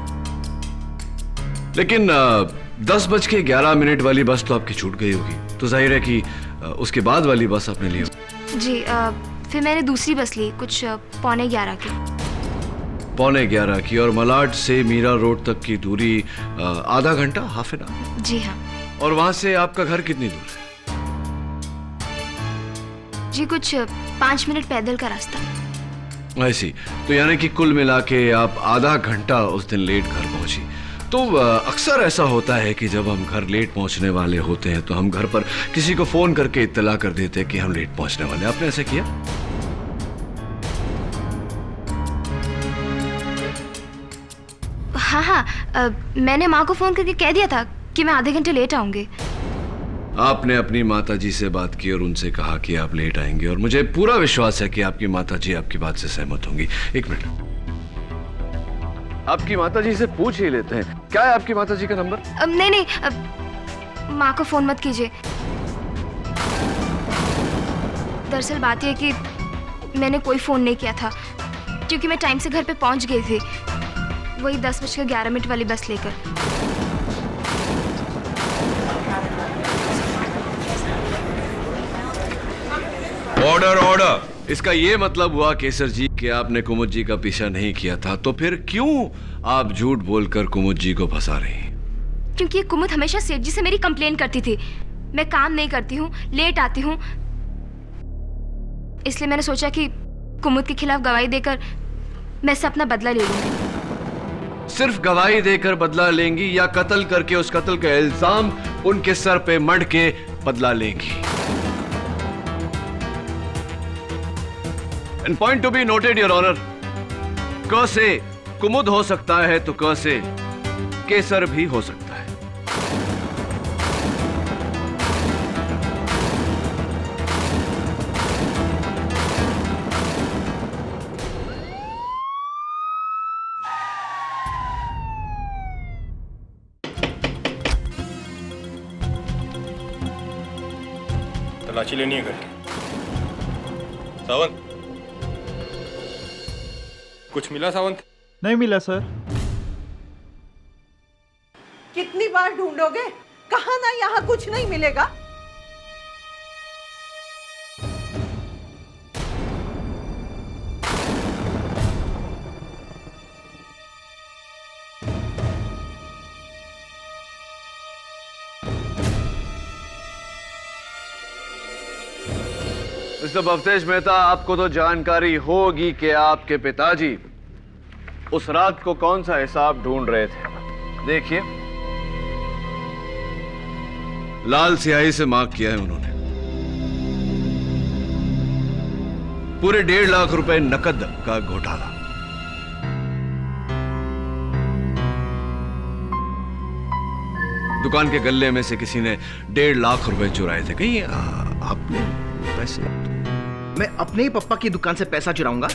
E: लेकिन 10:11 वाली बस तो आपकी छूट गई होगी, तो जाहिर है कि उसके बाद वाली बस आपने ली होगी।
S: जी, फिर मैंने दूसरी बस ली, कुछ 11:15 की।
E: 11:15 की? और मलाड से मीरा रोड तक की दूरी आधा घंटा, हाफ एन आवर?
S: जी हाँ।
E: और वहां से आपका घर कितनी दूर है?
S: जी, कुछ 5 मिनट पैदल का रास्ता।
E: ऐसी, तो यानी कि कुल मिला के आप आधा घंटा उस दिन लेट घर पहुंची। तो अक्सर ऐसा होता है कि जब हम घर लेट पहुंचने वाले होते हैं तो हम घर पर किसी को फोन करके इत्तला कर देते हैं कि हम लेट पहुंचने वाले। आपने ऐसा किया?
S: हाँ, मैंने माँ को फोन करके कह दिया था कि मैं आधे घंटे लेट आऊंगी।
E: आपने अपनी माताजी से बात की और उनसे कहा कि आप लेट आएंगे, और मुझे पूरा विश्वास है कि आपकी माताजी आपकी बात से सहमत होंगी। एक मिनट, आपकी माताजी से पूछ ही लेते हैं। क्या है आपकी माताजी का नंबर?
S: नहीं, माँ को फोन मत कीजिए। दरअसल बात यह कि मैंने कोई फोन नहीं किया था, क्योंकि मैं टाइम से घर पे पहुंच गई थी, वही 10:11 वाली बस लेकर।
I: ऑर्डर ऑर्डर,
E: इसका ये मतलब हुआ केसर जी कि आपने कुमुद जी का पीछा नहीं किया था, तो फिर क्यों आप झूठ बोलकर कुमुद जी को फंसा रही हैं?
S: क्योंकि कुमुद हमेशा सेठ जी से मेरी कंप्लेन करती थी। मैं काम नहीं करती हूँ, लेट आती हूँ, इसलिए मैंने सोचा कि कुमुद के खिलाफ गवाही देकर मैं इससे अपना बदला ले लूंगी।
E: सिर्फ गवाही देकर बदला लेंगी या कत्ल करके उस कत्ल का इल्जाम उनके सर पे मढ़ के बदला लेंगी? And point to be noted your honour, क से कुमुद हो सकता है तो क से केसर भी हो सकता है।
D: तलाशी लेनी है करके। सावंत, कुछ मिला सावंत?
L: नहीं मिला सर।
N: कितनी बार ढूंढोगे? कहा ना यहाँ कुछ नहीं मिलेगा।
E: मिस्टर भवतेश मेहता, आपको तो जानकारी होगी कि आपके पिताजी उस रात को कौन सा हिसाब ढूंढ रहे थे। देखिए, लाल स्याही से मार्क किया है उन्होंने। पूरे 1.5 लाख रुपए नकद का घोटाला। दुकान के गल्ले में से किसी ने 1.5 लाख रुपए चुराए थे। कहीं आपने पैसे?
R: मैं अपने ही पप्पा की दुकान से पैसा चुराऊंगा?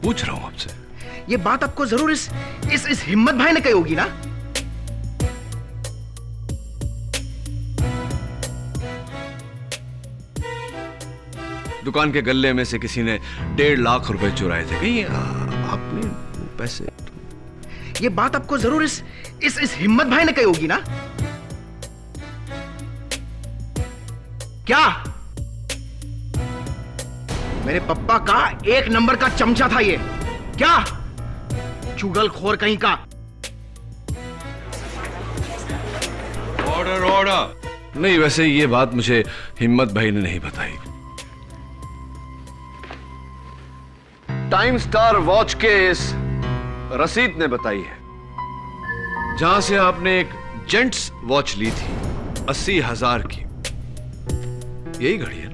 E: पूछ रहा हूं आपसे।
R: ये बात आपको जरूर इस हिम्मत भाई ने कही होगी ना?
E: दुकान के गल्ले में से किसी ने 1.5 लाख रुपए चुराए थे। कहीं आपने पैसे?
R: ये बात आपको जरूर इस हिम्मत भाई ने कही होगी ना? क्या मेरे पप्पा का 1 नंबर का चमचा था ये? क्या चुगलखोर कहीं का।
I: Order order.
E: नहीं, वैसे ये बात मुझे हिम्मत भाई ने नहीं बताई। टाइम स्टार वॉच के इस रसीद ने बताई है, जहां से आपने एक जेंट्स वॉच ली थी 80,000 की। यही घड़ी है ना?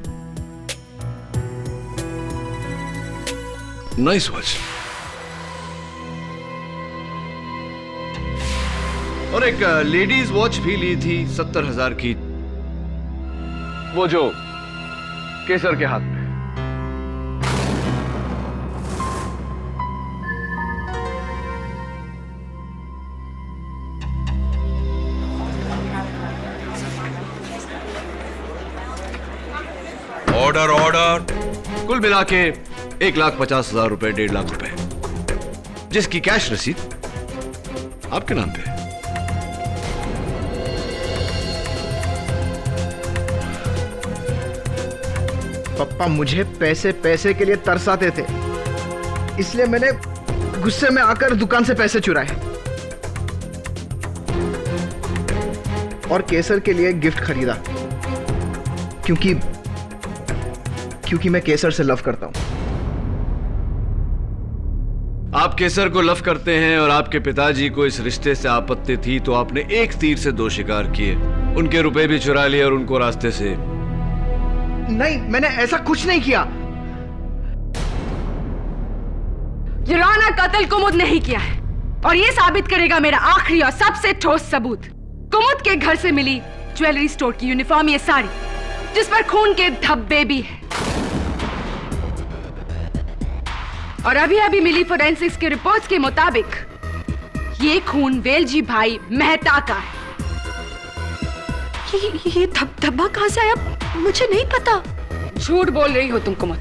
E: Nice watch. और एक लेडीज वॉच भी ली थी 70,000 की, वो जो केसर के हाथ में।
I: Order order.
E: कुल मिला के 1,50,000 रुपए, 1.5 लाख रुपए, जिसकी कैश रसीद आपके नाम पे है।
R: पप्पा मुझे पैसे के लिए तरसाते थे, इसलिए मैंने गुस्से में आकर दुकान से पैसे चुराए और केसर के लिए गिफ्ट खरीदा, क्योंकि मैं केसर से लव करता हूं।
E: आप केसर को लव करते हैं और आपके पिताजी को इस रिश्ते से आपत्ति थी, तो आपने एक तीर से 2 शिकार किए। उनके रुपए भी चुरा लिए और उनको रास्ते से।
R: नहीं, मैंने ऐसा कुछ नहीं किया।
J: युराना कत्ल कुमुद नहीं किया है, और ये साबित करेगा मेरा आखिरी और सबसे ठोस सबूत। कुमुद के घर से मिली ज्वेलरी स्टोर की यूनिफॉर्म, ये साड़ी जिस पर खून के धब्बे भी हैं। और अभी मिली फोरेंसिक्स के रिपोर्ट्स के मुताबिक ये खून वेलजी भाई मेहता का है।
O: ये धब्बा कहां से आया? मुझे नहीं पता।
J: झूठ बोल रही हो तुम कुमुद।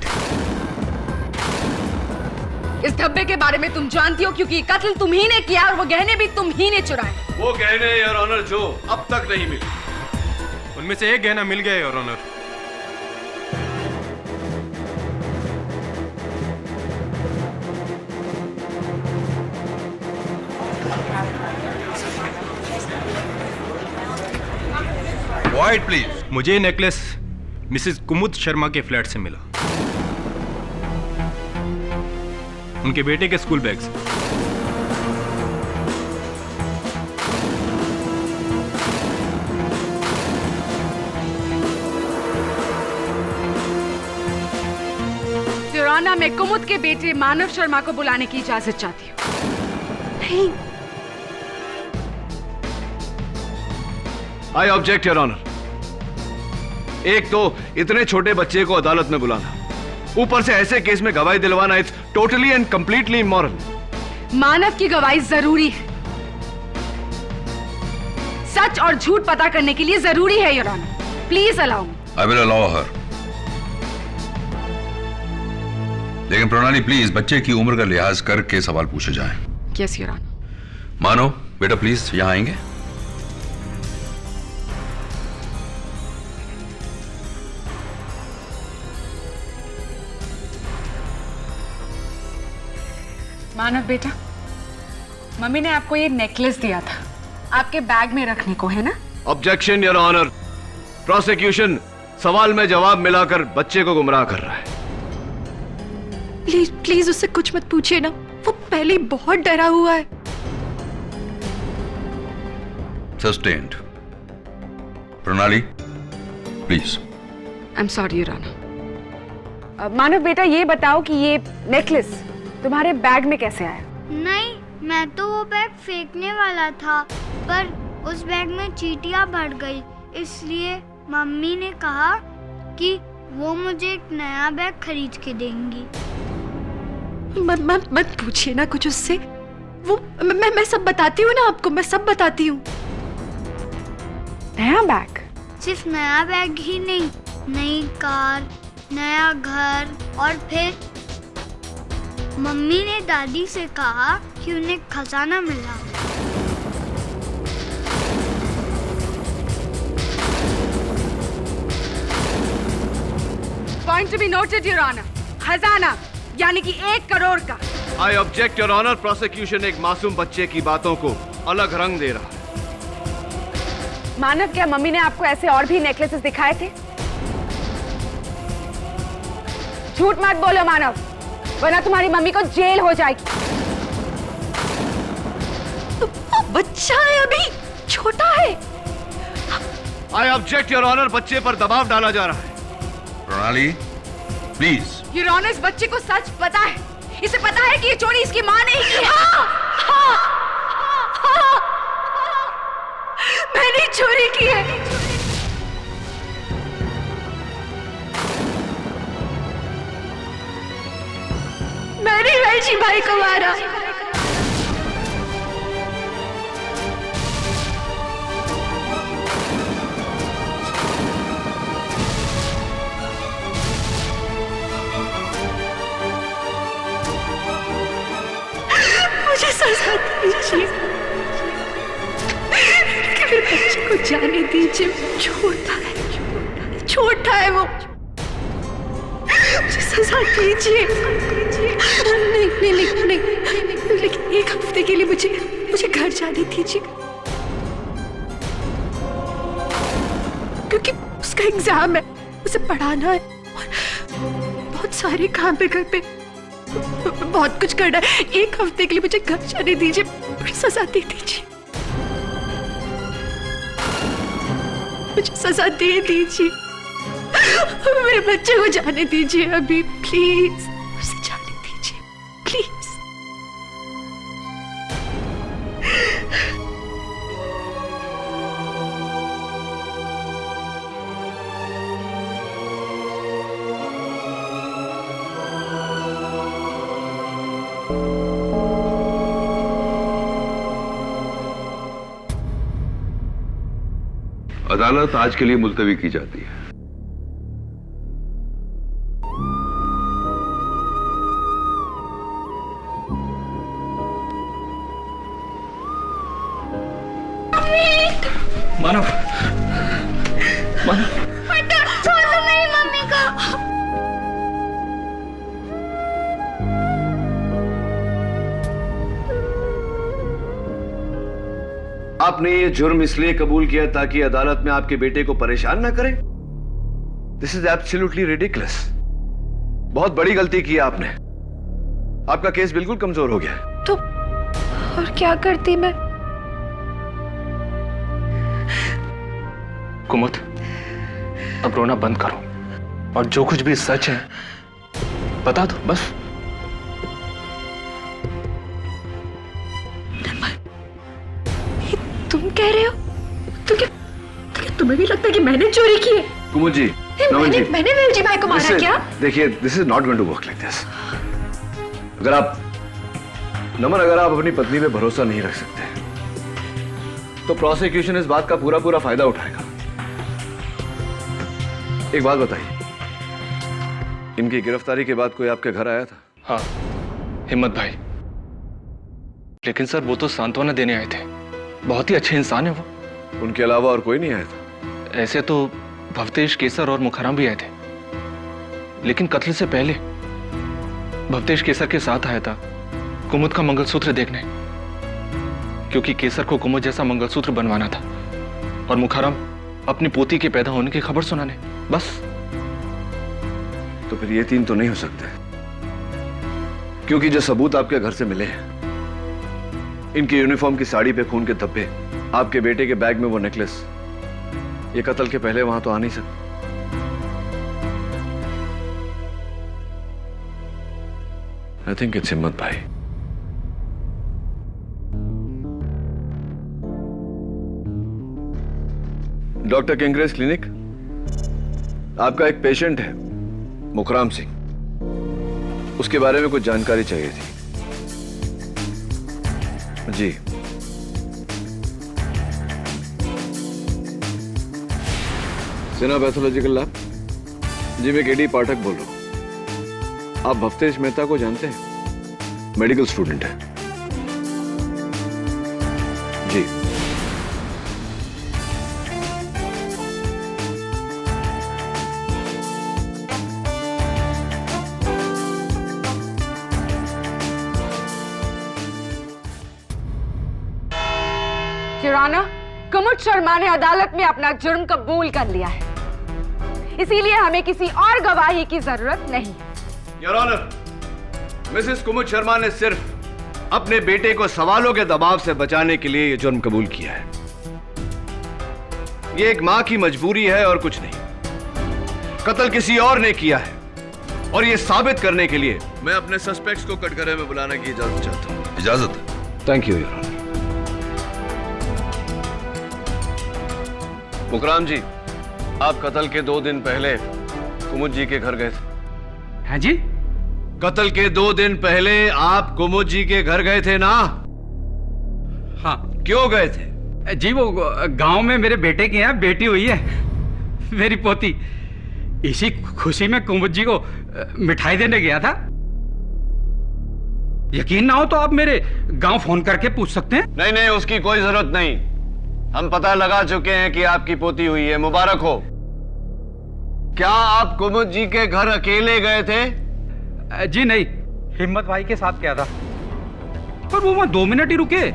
J: इस धब्बे के बारे में तुम जानती हो, क्योंकि कत्ल तुम ही ने किया और वो गहने भी तुम ही ने चुराए।
E: वो गहने योर ऑनर जो अब तक नहीं मिले,
D: उनमें से एक गहना मिल गया योर ऑनर।
I: Quite please.
P: मुझे ये नेकलेस मिसेस कुमुद शर्मा के फ्लैट से मिला, उनके बेटे के स्कूल बैग से।
J: योराना, मैं कुमुद के बेटे मानव शर्मा को बुलाने की इजाजत चाहती हूँ।
O: नहीं,
E: आई ऑब्जेक्ट योर ऑनर। एक तो इतने छोटे बच्चे को अदालत में बुलाना, ऊपर से ऐसे केस में गवाही दिलवाना, it's totally and completely immoral.
J: Manav की गवाही जरूरी है, सच और झूठ पता करने के लिए जरूरी है your honour. Please allow me.
I: I will allow her. लेकिन प्रणाली प्लीज बच्चे की उम्र का लिहाज करके सवाल पूछे जाएं।
J: Yes your honour.
I: मानो बेटा प्लीज यहां आएंगे।
J: मानव बेटा, मम्मी ने आपको ये नेकलेस दिया था आपके बैग में रखने को, है ना?
E: Objection your honour. प्रोसिक्यूशन सवाल में जवाब मिलाकर बच्चे को गुमराह कर रहा है।
O: प्लीज प्लीज उससे कुछ मत पूछिए ना, वो पहले ही बहुत डरा हुआ है।
I: Sustained. Pranali please.
J: I am sorry your honour. Manav बेटा, ये बताओ कि ये नेकलेस तुम्हारे बैग में कैसे आया?
S: नहीं, मैं तो वो बैग फेंकने वाला था, पर उस बैग में चींटियां भर गई, इसलिए मम्मी ने कहा कि वो मुझे एक नया बैग खरीद के देंगी।
O: मत पूछिए ना कुछ उससे, वो मैं सब बताती हूँ ना आपको, मैं सब बताती हूँ।
J: नया बैग?
S: सिर्फ नया बैग ही नहीं, नई कार, नया घर, और फिर मम्मी ने दादी से कहा कि उन्हें खजाना मिला।
J: Point to be noted your honour. खजाना यानी कि 1 करोड़ का।
E: I object your honour. Prosecution एक मासूम बच्चे की बातों को अलग रंग दे रहा है।
J: मानव, क्या मम्मी ने आपको ऐसे और भी नेकलेसेस दिखाए थे? झूठ मत बोलो मानव, वरना तुम्हारी मम्मी को जेल हो जाएगी।
O: तो बच्चा है, अभी छोटा है।
E: I object your honour. बच्चे पर दबाव डाला जा रहा है।
I: प्रणाली प्लीज।
J: योर ऑनर, इस बच्चे को सच पता है, इसे पता है कि ये चोरी इसकी माँ ने ही की है।
O: मैंने चोरी की है। मैंने वेलजी भाई को मारा। मुझे सजा दीजिए, मेरे बच्चे को जाने दीजिए। छोटा है वो, मुझे सजा दीजिए। नहीं, लेकिन 1 हफ्ते के लिए मुझे घर जाने दीजिए, क्योंकि उसका एग्जाम है, उसे पढ़ाना है और बहुत सारे काम है घर पे, बहुत कुछ करना है। 1 हफ्ते के लिए मुझे घर जाने दीजिए, मुझे सजा दे दीजिए, मुझे सजा दे दीजिए। मेरे बच्चे को जाने दीजिए अभी, प्लीज उसे जाने दीजिए, प्लीज।
I: अदालत आज के लिए मुलतवी की जाती है।
P: मानव,
S: छोड़ दो मेरी मम्मी को।
E: आप आपने ये जुर्म इसलिए कबूल किया ताकि अदालत में आपके बेटे को परेशान ना करें? This is absolutely ridiculous. बहुत बड़ी गलती की आपने। आपका केस बिल्कुल कमजोर हो गया है।
O: तो और क्या करती मैं?
C: कुमुद, अब रोना बंद करो और जो कुछ भी सच है बता दो बस।
O: तुम कह रहे हो? तुम्हें भी लगता है कि मैंने चोरी की है?
E: कुमुद जी, नमन जी,
O: मैंने वेलजी भाई को मारा क्या?
E: देखिए, this is not going to work like this. अगर आप अपनी पत्नी पे भरोसा नहीं रख सकते तो प्रोसिक्यूशन इस बात का पूरा पूरा फायदा उठाएगा। एक बात बताइए, इनकी गिरफ्तारी के बाद कोई आपके घर आया था?
C: हाँ, हिम्मत भाई। लेकिन सर वो तो सांत्वना देने आए थे। बहुत ही अच्छे इंसान है वो।
E: उनके अलावा और कोई नहीं आया था?
C: ऐसे तो भवतेश, केसर और मुखराम भी आए थे, लेकिन कत्ल से पहले भवतेश केसर के साथ आया था कुमुद का मंगलसूत्र देखने, क्योंकि केसर को कुमुद जैसा मंगलसूत्र बनवाना था और मुखराम अपनी पोती के पैदा होने की खबर सुनाने। बस।
E: तो फिर ये तीन तो नहीं हो सकते, क्योंकि जो सबूत आपके घर से मिले हैं, इनकी यूनिफॉर्म की साड़ी पे खून के धब्बे, आपके बेटे के बैग में वो नेकलेस, ये कत्ल के पहले वहां तो आ नहीं सकते। आई थिंक इट्स हिम्मत भाई। डॉक्टर किंग्रेस क्लिनिक, आपका एक पेशेंट है मुखराम सिंह, उसके बारे में कुछ जानकारी चाहिए थी। जी। Sinha pathological lab. जी, मैं केडी पाठक बोल रहा हूं। आप भवतेश मेहता को जानते हैं? मेडिकल स्टूडेंट है। जी।
M: किराना, कुमुद शर्मा ने अदालत में अपना जुर्म कबूल कर लिया है, इसीलिए हमें किसी और गवाही की जरूरत नहीं।
E: योर ऑनर, मिसेस कुमुद शर्मा ने सिर्फ अपने बेटे को सवालों के दबाव से बचाने के लिए यह जुर्म कबूल किया है। यह एक मां की मजबूरी है और कुछ नहीं। कत्ल किसी और ने किया है और यह साबित करने के लिए मैं अपने सस्पेक्ट्स को कटघरे में बुलाने की इजाजत चाहता हूं।
I: इजाजत?
E: Thank you your honour. Mukhram ji, आप कत्ल के 2 दिन पहले कुमुद जी के घर गए थे?
Q: हैं जी?
E: कत्ल के 2 दिन पहले आप कुमुद जी के घर गए थे ना?
Q: हाँ।
E: क्यों गए थे?
Q: जी, वो गांव में मेरे बेटे की यहाँ बेटी हुई है, मेरी पोती। इसी खुशी में कुमुद जी को मिठाई देने गया था। यकीन ना हो तो आप मेरे गांव फोन करके पूछ सकते हैं।
E: नहीं नहीं, उसकी कोई जरूरत नहीं। हम पता लगा चुके हैं कि आपकी पोती हुई है, मुबारक हो। क्या आप कुमुद जी के घर अकेले गए थे?
Q: जी नहीं, हिम्मत भाई के साथ गया था, पर वो वहां 2 मिनट ही रुके,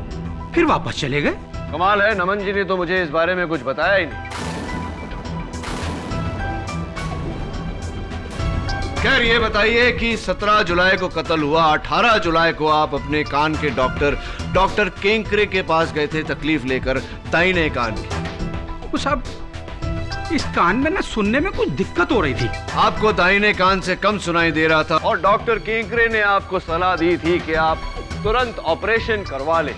Q: फिर वापस चले गए।
E: कमाल है, नमन जी ने तो मुझे इस बारे में कुछ बताया ही नहीं। खैर, ये बताइए कि 17 जुलाई को कत्ल हुआ, 18 जुलाई को आप अपने कान के डॉक्टर केंकरे के पास गए थे तकलीफ लेकर, दाहिने कान की।
Q: वो साहब, इस कान में ना सुनने में कुछ दिक्कत हो रही थी।
E: आपको दाहिने कान से कम सुनाई दे रहा था और डॉक्टर केंकरे ने आपको सलाह दी थी कि आप तुरंत ऑपरेशन करवा लें,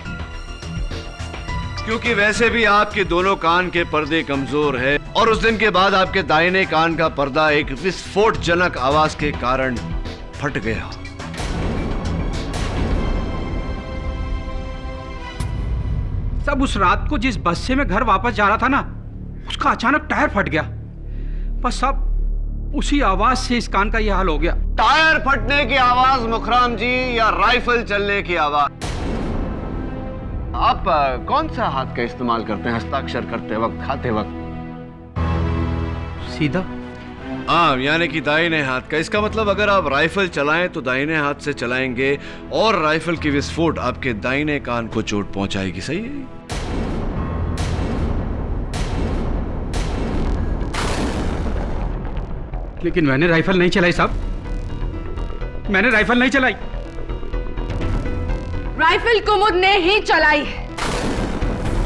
E: क्योंकि वैसे भी आपके दोनों कान के पर्दे कमजोर है और उस दिन के बाद आपके दाहिने कान का पर्दा एक विस्फोटजनक आवाज के कारण फट गया।
Q: सब उस रात को जिस बस से मैं घर वापस जा रहा था ना, उसका अचानक टायर फट गया। बस सब उसी आवाज से इस कान का यह हाल हो गया।
E: टायर फटने की आवाज मुखराम जी, या राइफल चलने की आवाज? आप कौन सा हाथ का इस्तेमाल करते हैं हस्ताक्षर करते वक्त, खाते वक्त?
Q: सीधा।
E: हाँ, यानी कि दाहिने हाथ का। इसका मतलब अगर आप राइफल चलाएं तो दाहिने हाथ से चलाएंगे और राइफल की विस्फोट आपके दाहिने कान को चोट पहुंचाएगी। सही है?
Q: लेकिन मैंने राइफल नहीं चलाई साहब, मैंने राइफल नहीं चलाई।
J: राइफल कुमुद ने ही चलाई है।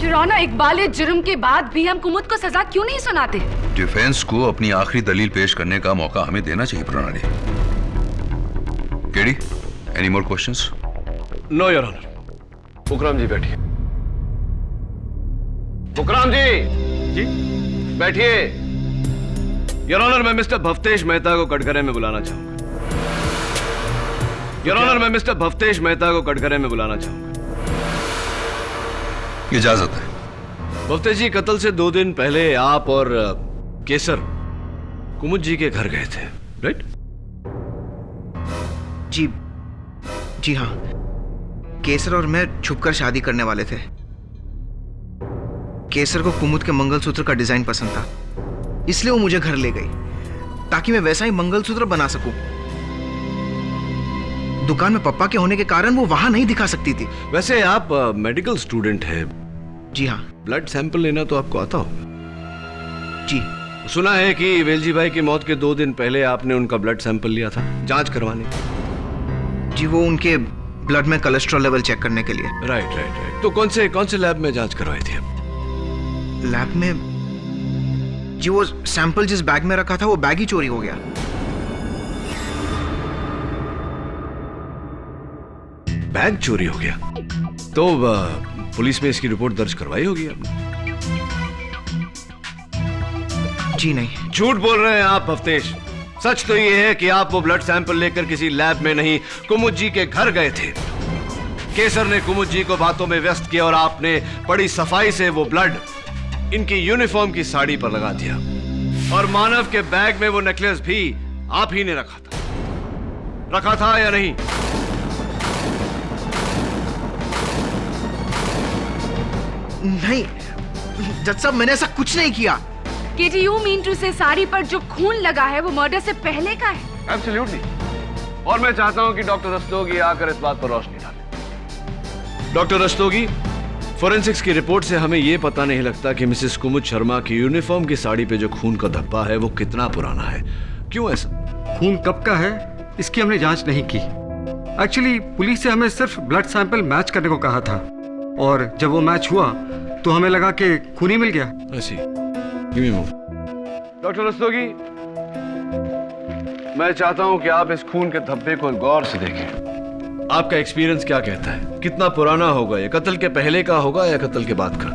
J: योर ऑनर, इकबाल जुर्म के बाद भी हम कुमुद को सजा क्यों नहीं सुनाते?
I: डिफेंस को अपनी आखिरी दलील पेश करने का मौका हमें देना चाहिए Pranali. KD, any more questions?
E: No your honour. Bukram ji बैठिए। बुकराम जी बैठिए। योर ऑनर, मैं मिस्टर भवतेश मेहता को कटघरे में बुलाना चाहूंगा। योर ऑनर, मैं मिस्टर भवतेश मेहता को कटघरे में बुलाना चाहूंगा।
I: इजाजत है।
E: भवतेश जी, कत्ल से 2 दिन पहले आप और केसर कुमुद जी के घर गए थे, राइट?
R: जी हाँ, केसर और मैं छुपकर शादी करने वाले थे। केसर को कुमुद के मंगलसूत्र का डिजाइन पसंद था, इसलिए वो मुझे घर ले गई ताकि मैं वैसा ही मंगलसूत्र बना सकूं। दुकान में पप्पा के होने के कारण वो वहां नहीं दिखा सकती थी।
E: वैसे आप मेडिकल स्टूडेंट हैं?
R: जी हाँ।
E: ब्लड सैंपल लेना तो आपको आता होगा?
R: जी।
E: सुना है कि वेलजी भाई की मौत के 2 दिन पहले आपने उनका ब्लड सैंपल लिया था जांच करवाने।
R: जी, वो उनके ब्लड में कोलेस्ट्रॉल लेवल चेक करने के लिए।
E: राइट। तो कौन से लैब में जांच करवाई थी?
R: लैब में जी, वो सैंपल जिस बैग में रखा था वो बैग ही चोरी हो गया।
E: बैग चोरी हो गया? तो पुलिस में इसकी रिपोर्ट दर्ज करवाई होगी आपने?
R: जी नहीं।
E: झूठ बोल रहे हैं आप भवतेश। सच तो ये है कि आप वो ब्लड सैंपल लेकर किसी लैब में नहीं, कुमुद जी के घर गए थे। केसर ने कुमुद जी को बातों में व्यस्त किया और आपने बड़ी सफाई से वो ब्लड इनकी यूनिफॉर्म की साड़ी पर लगा दिया। और मानव के बैग में वो नेकलेस भी आप ही ने रखा था या नहीं?
R: नहीं जज साहब, मैंने ऐसा कुछ नहीं किया।
J: केजी, यू मीन टू से साड़ी पर जो खून लगा है वो मर्डर से पहले का है?
E: एब्सोल्युटली। और मैं चाहता हूं कि डॉक्टर रस्तोगी आकर इस बात पर रोशनी डाले। डॉक्टर रस्तोगी, फोरेंसिक्स की रिपोर्ट से हमें यह पता नहीं लगता कि मिसेस कुमुद शर्मा की यूनिफॉर्म की साड़ी पे जो खून का धब्बा है वो कितना पुराना है। क्यों ऐसा?
Q: खून कब का है इसकी हमने जांच नहीं की। एक्चुअली पुलिस से हमें सिर्फ ब्लड सैंपल मैच करने को कहा था, और जब वो मैच हुआ तो हमें लगा कि खून ही मिल गया।
E: ऐसी। डॉक्टर रस्तोगी, मैं चाहता हूं कि आप इस खून के धब्बे को गौर से देखें। आपका एक्सपीरियंस क्या कहता है? कितना पुराना होगा ये? कत्ल के पहले का होगा या कत्ल के बाद का?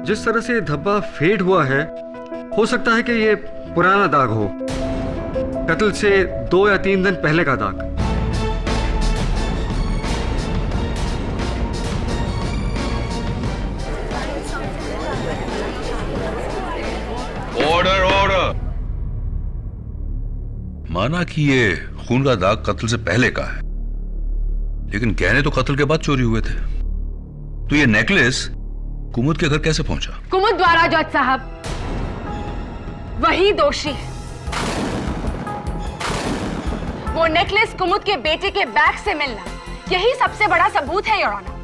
Q: जिस तरह से धब्बा फेड हुआ है, हो सकता है कि ये पुराना दाग हो, कत्ल से 2 या 3 दिन पहले का दाग।
I: ऑर्डर। माना कि ये खून का दाग कत्ल से पहले का है, लेकिन गहने तो कत्ल के बाद चोरी हुए थे। तो ये नेकलेस कुमुद के घर कैसे पहुंचा?
J: कुमुद द्वारा जज साहब, वही दोषी है। वो नेकलेस कुमुद के बेटे के बैग से मिलना, यही सबसे बड़ा सबूत है योर ऑनर।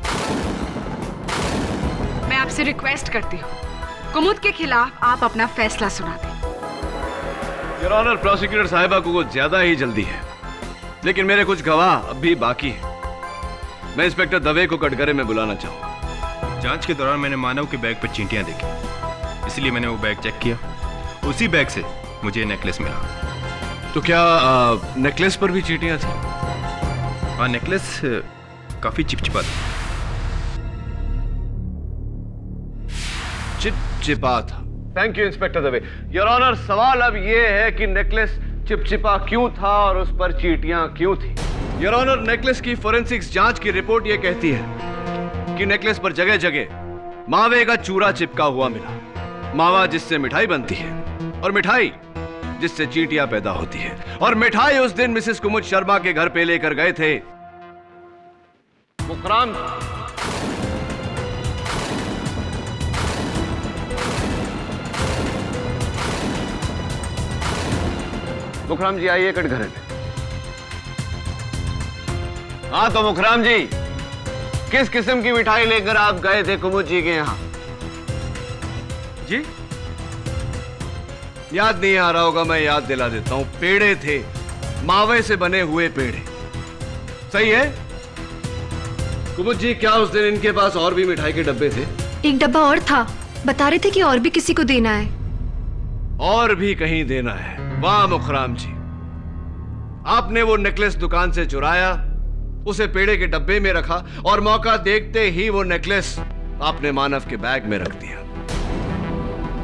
J: मैं आपसे रिक्वेस्ट करती हूँ, कुमुद के खिलाफ आप अपना फैसला सुना दें।
E: योर ऑनर, प्रोसिक्यूटर साहिबा को कुछ ज्यादा ही जल्दी है, लेकिन मेरे कुछ गवाह अब भी बाकी हैं। मैं इंस्पेक्टर दवे को कटघरे में बुलाना चाहूंगा।
D: जांच के दौरान मैंने मानव के बैग पर चींटियां देखी, इसलिए मैंने वो बैग चेक किया। उसी बैग से मुझे नेकलेस मिला।
E: तो क्या नेकलेस पर भी चींटियां थी?
D: हाँ, नेकलेस काफी चिपचिपा था।
E: चिपचिपा था। Thank you inspector Dave. Your honour, सवाल अब यह है कि नेकलेस चिपचिपा क्यों था और उस पर चींटियां क्यों थी? योर ऑनर, नेकलेस की फोरेंसिक्स जांच की रिपोर्ट यह कहती है कि नेकलेस पर जगह जगह मावे का चूरा चिपका हुआ मिला। मावा जिससे मिठाई बनती है और मिठाई जिससे चींटियां पैदा होती है, और मिठाई उस दिन मिसेस कुमुद शर्मा के घर पे लेकर गए थे बुकराम। मुखराम जी आइए कटघरे में। हाँ तो मुखराम जी, किस किस्म की मिठाई लेकर आप गए थे कुमुद जी के यहाँ?
Q: जी?
E: याद नहीं आ रहा होगा, मैं याद दिला देता हूं। पेड़े थे, मावे से बने हुए पेड़े। सही है कुमुद जी? क्या उस दिन इनके पास और भी मिठाई के डब्बे थे?
O: एक डब्बा और था, बता रहे थे कि और भी किसी को देना है।
E: और भी कहीं देना है? वाह मुखराम जी, आपने वो नेकलेस दुकान से चुराया, उसे पेड़े के डब्बे में रखा और मौका देखते ही वो नेकलेस आपने मानव के बैग में रख दिया।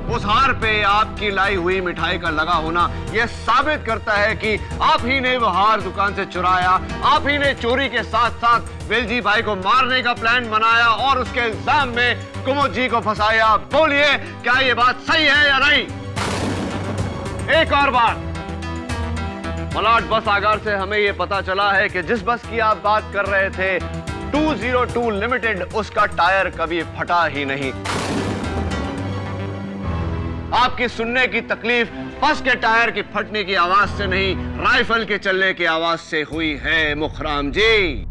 E: उस हार पे आपकी लाई हुई मिठाई का लगा होना यह साबित करता है कि आप ही ने वो हार दुकान से चुराया, आप ही ने चोरी के साथ साथ वेलजी भाई को मारने का प्लान बनाया और उसके इल्जाम में कुमुद जी को फंसाया। बोलिए, क्या ये बात सही है या नहीं? एक और बात, मलाड बस आगार से हमें यह पता चला है कि जिस बस की आप बात कर रहे थे 202 लिमिटेड, उसका टायर कभी फटा ही नहीं। आपकी सुनने की तकलीफ बस के टायर की फटने की आवाज से नहीं, राइफल के चलने की आवाज से हुई है मुखराम जी।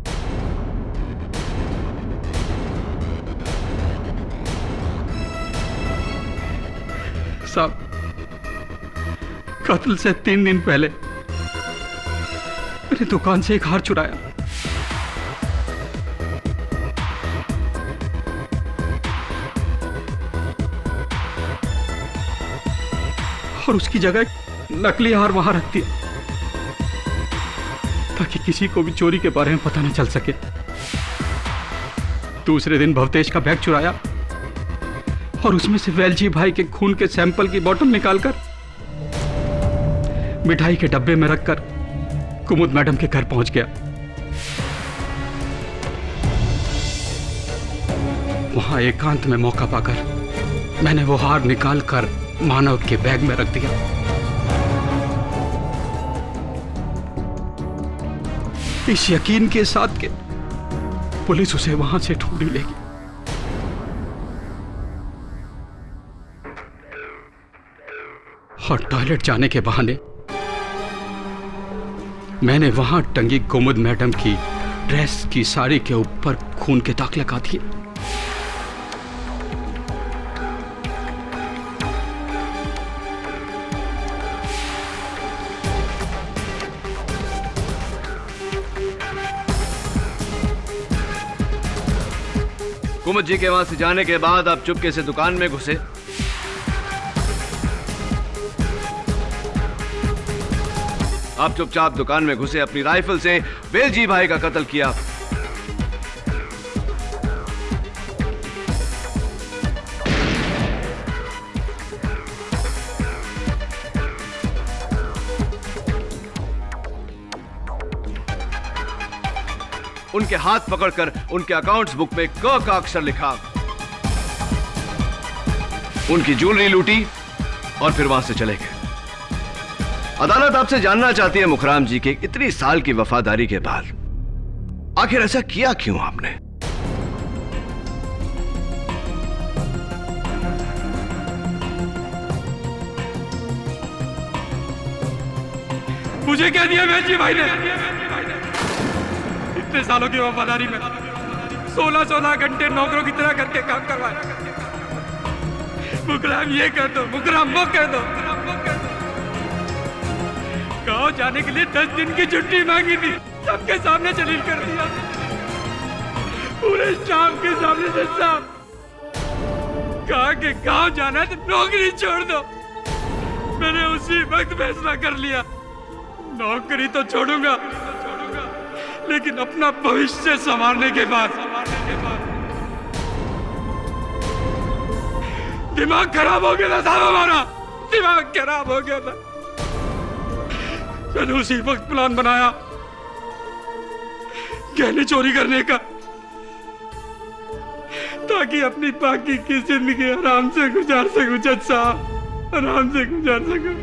Q: साहब, कत्ल से 3 दिन पहले मेरी दुकान से एक हार चुराया। और उसकी जगह नकली हार वहां रख दिया ताकि किसी को भी चोरी के बारे में पता न चल सके। दूसरे दिन भवतेश का बैग चुराया और उसमें से वेलजी भाई के खून के सैंपल की बोतल निकालकर मिठाई के डब्बे में रखकर कुमुद मैडम के घर पहुंच गया। वहां एकांत में मौका पाकर मैंने वो हार निकालकर मानव के बैग में रख दिया। इस यकीन के साथ कि पुलिस उसे वहां से ढूंढ ही लेगी। और टॉयलेट जाने के बहाने मैंने वहां टंगी कुमुद मैडम की ड्रेस की साड़ी के ऊपर खून के दाग लगा दिए।
E: कुमुद जी के वहां से जाने के बाद आप चुपके से दुकान में घुसे। आप चुपचाप दुकान में घुसे, अपनी राइफल से वेलजी भाई का कत्ल किया। उनके हाथ पकड़कर उनके अकाउंट्स बुक में क का अक्षर लिखा, उनकी ज्वेलरी लूटी और फिर वहां से चले गए। अदालत आपसे जानना चाहती है मुखराम जी के इतनी साल की वफादारी के बाद आखिर ऐसा किया क्यों आपने?
Q: मुझे क्या दिया वेलजी भाई ने? इतने सालों की वफादारी में 16-16 घंटे नौकरों की तरह करके काम करवाया। मुकराम ये कर दो, मुकराम वो कर दो। गांव जाने के लिए 10 दिन की छुट्टी मांगी थी, सबके सामने जलील कर दिया, पूरे स्टाफ के सामने से साहब कहा कि गांव जाना है तो नौकरी छोड़ दो। मैंने उसी वक्त फैसला कर लिया, नौकरी तो छोड़ूंगा लेकिन अपना भविष्य संवारने के बाद। दिमाग खराब हो गया था साहब, हमारा दिमाग खराब हो गया था। मैंने उसी वक्त प्लान बनाया गहने चोरी करने का, ताकि अपनी बाकी की जिंदगी आराम से गुजार सकूं जज साहब, आराम से गुजार सकूं।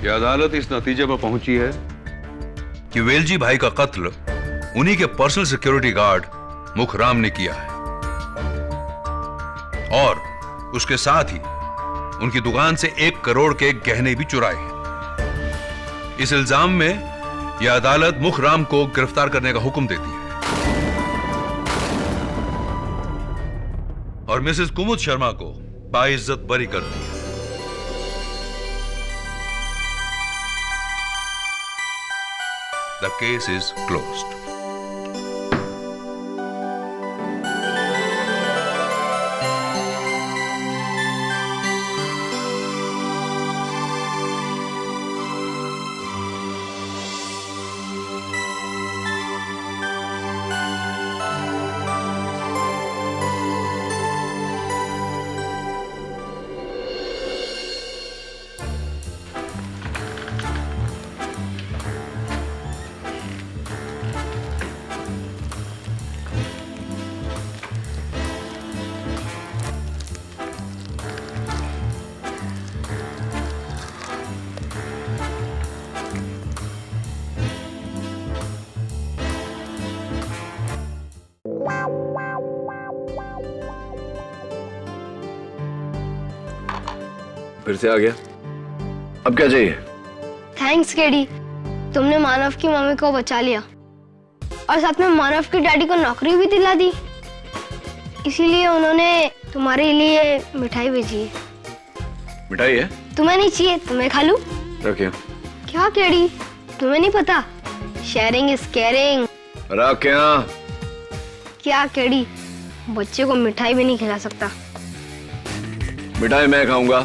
I: यह अदालत इस नतीजे पर पहुंची है कि वेलजी भाई का कत्ल उन्हीं के पर्सनल सिक्योरिटी गार्ड मुखराम ने किया है। और उसके साथ ही उनकी दुकान से 1 करोड़ के गहने भी चुराए हैं। इस इल्जाम में यह अदालत मुखराम को गिरफ्तार करने का हुक्म देती है और मिसेस कुमुद शर्मा को बाइज्जत बरी करती है। The case is closed.
E: फिर से आ गया। अब क्या चाहिए?
S: थैंक्स केडी, तुमने मानव की मम्मी को बचा लिया और साथ में मानव के डैडी को नौकरी भी दिला दी। इसीलिए उन्होंने तुम्हारे लिए मिठाई भेजी है।
E: मिठाई है?
S: तुम्हें नहीं चाहिए तो मैं खा लूं?
E: रखिए।
S: क्या केडी, तुम्हें नहीं पता शेयरिंग इज केयरिंग।
E: रखिए।
S: क्या केडी, बच्चे को मिठाई भी नहीं खिला सकता।
E: मिठाई मैं खाऊंगा,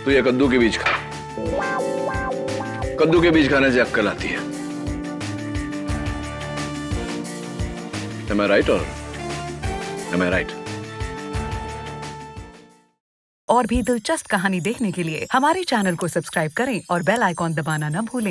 E: तो ये कद्दू के बीज खा। कद्दू के बीज खाने से अक्कल आती है। Am I right or am I right?
T: और भी दिलचस्प कहानी देखने के लिए हमारे चैनल को सब्सक्राइब करें और बेल आइकॉन दबाना न भूलें।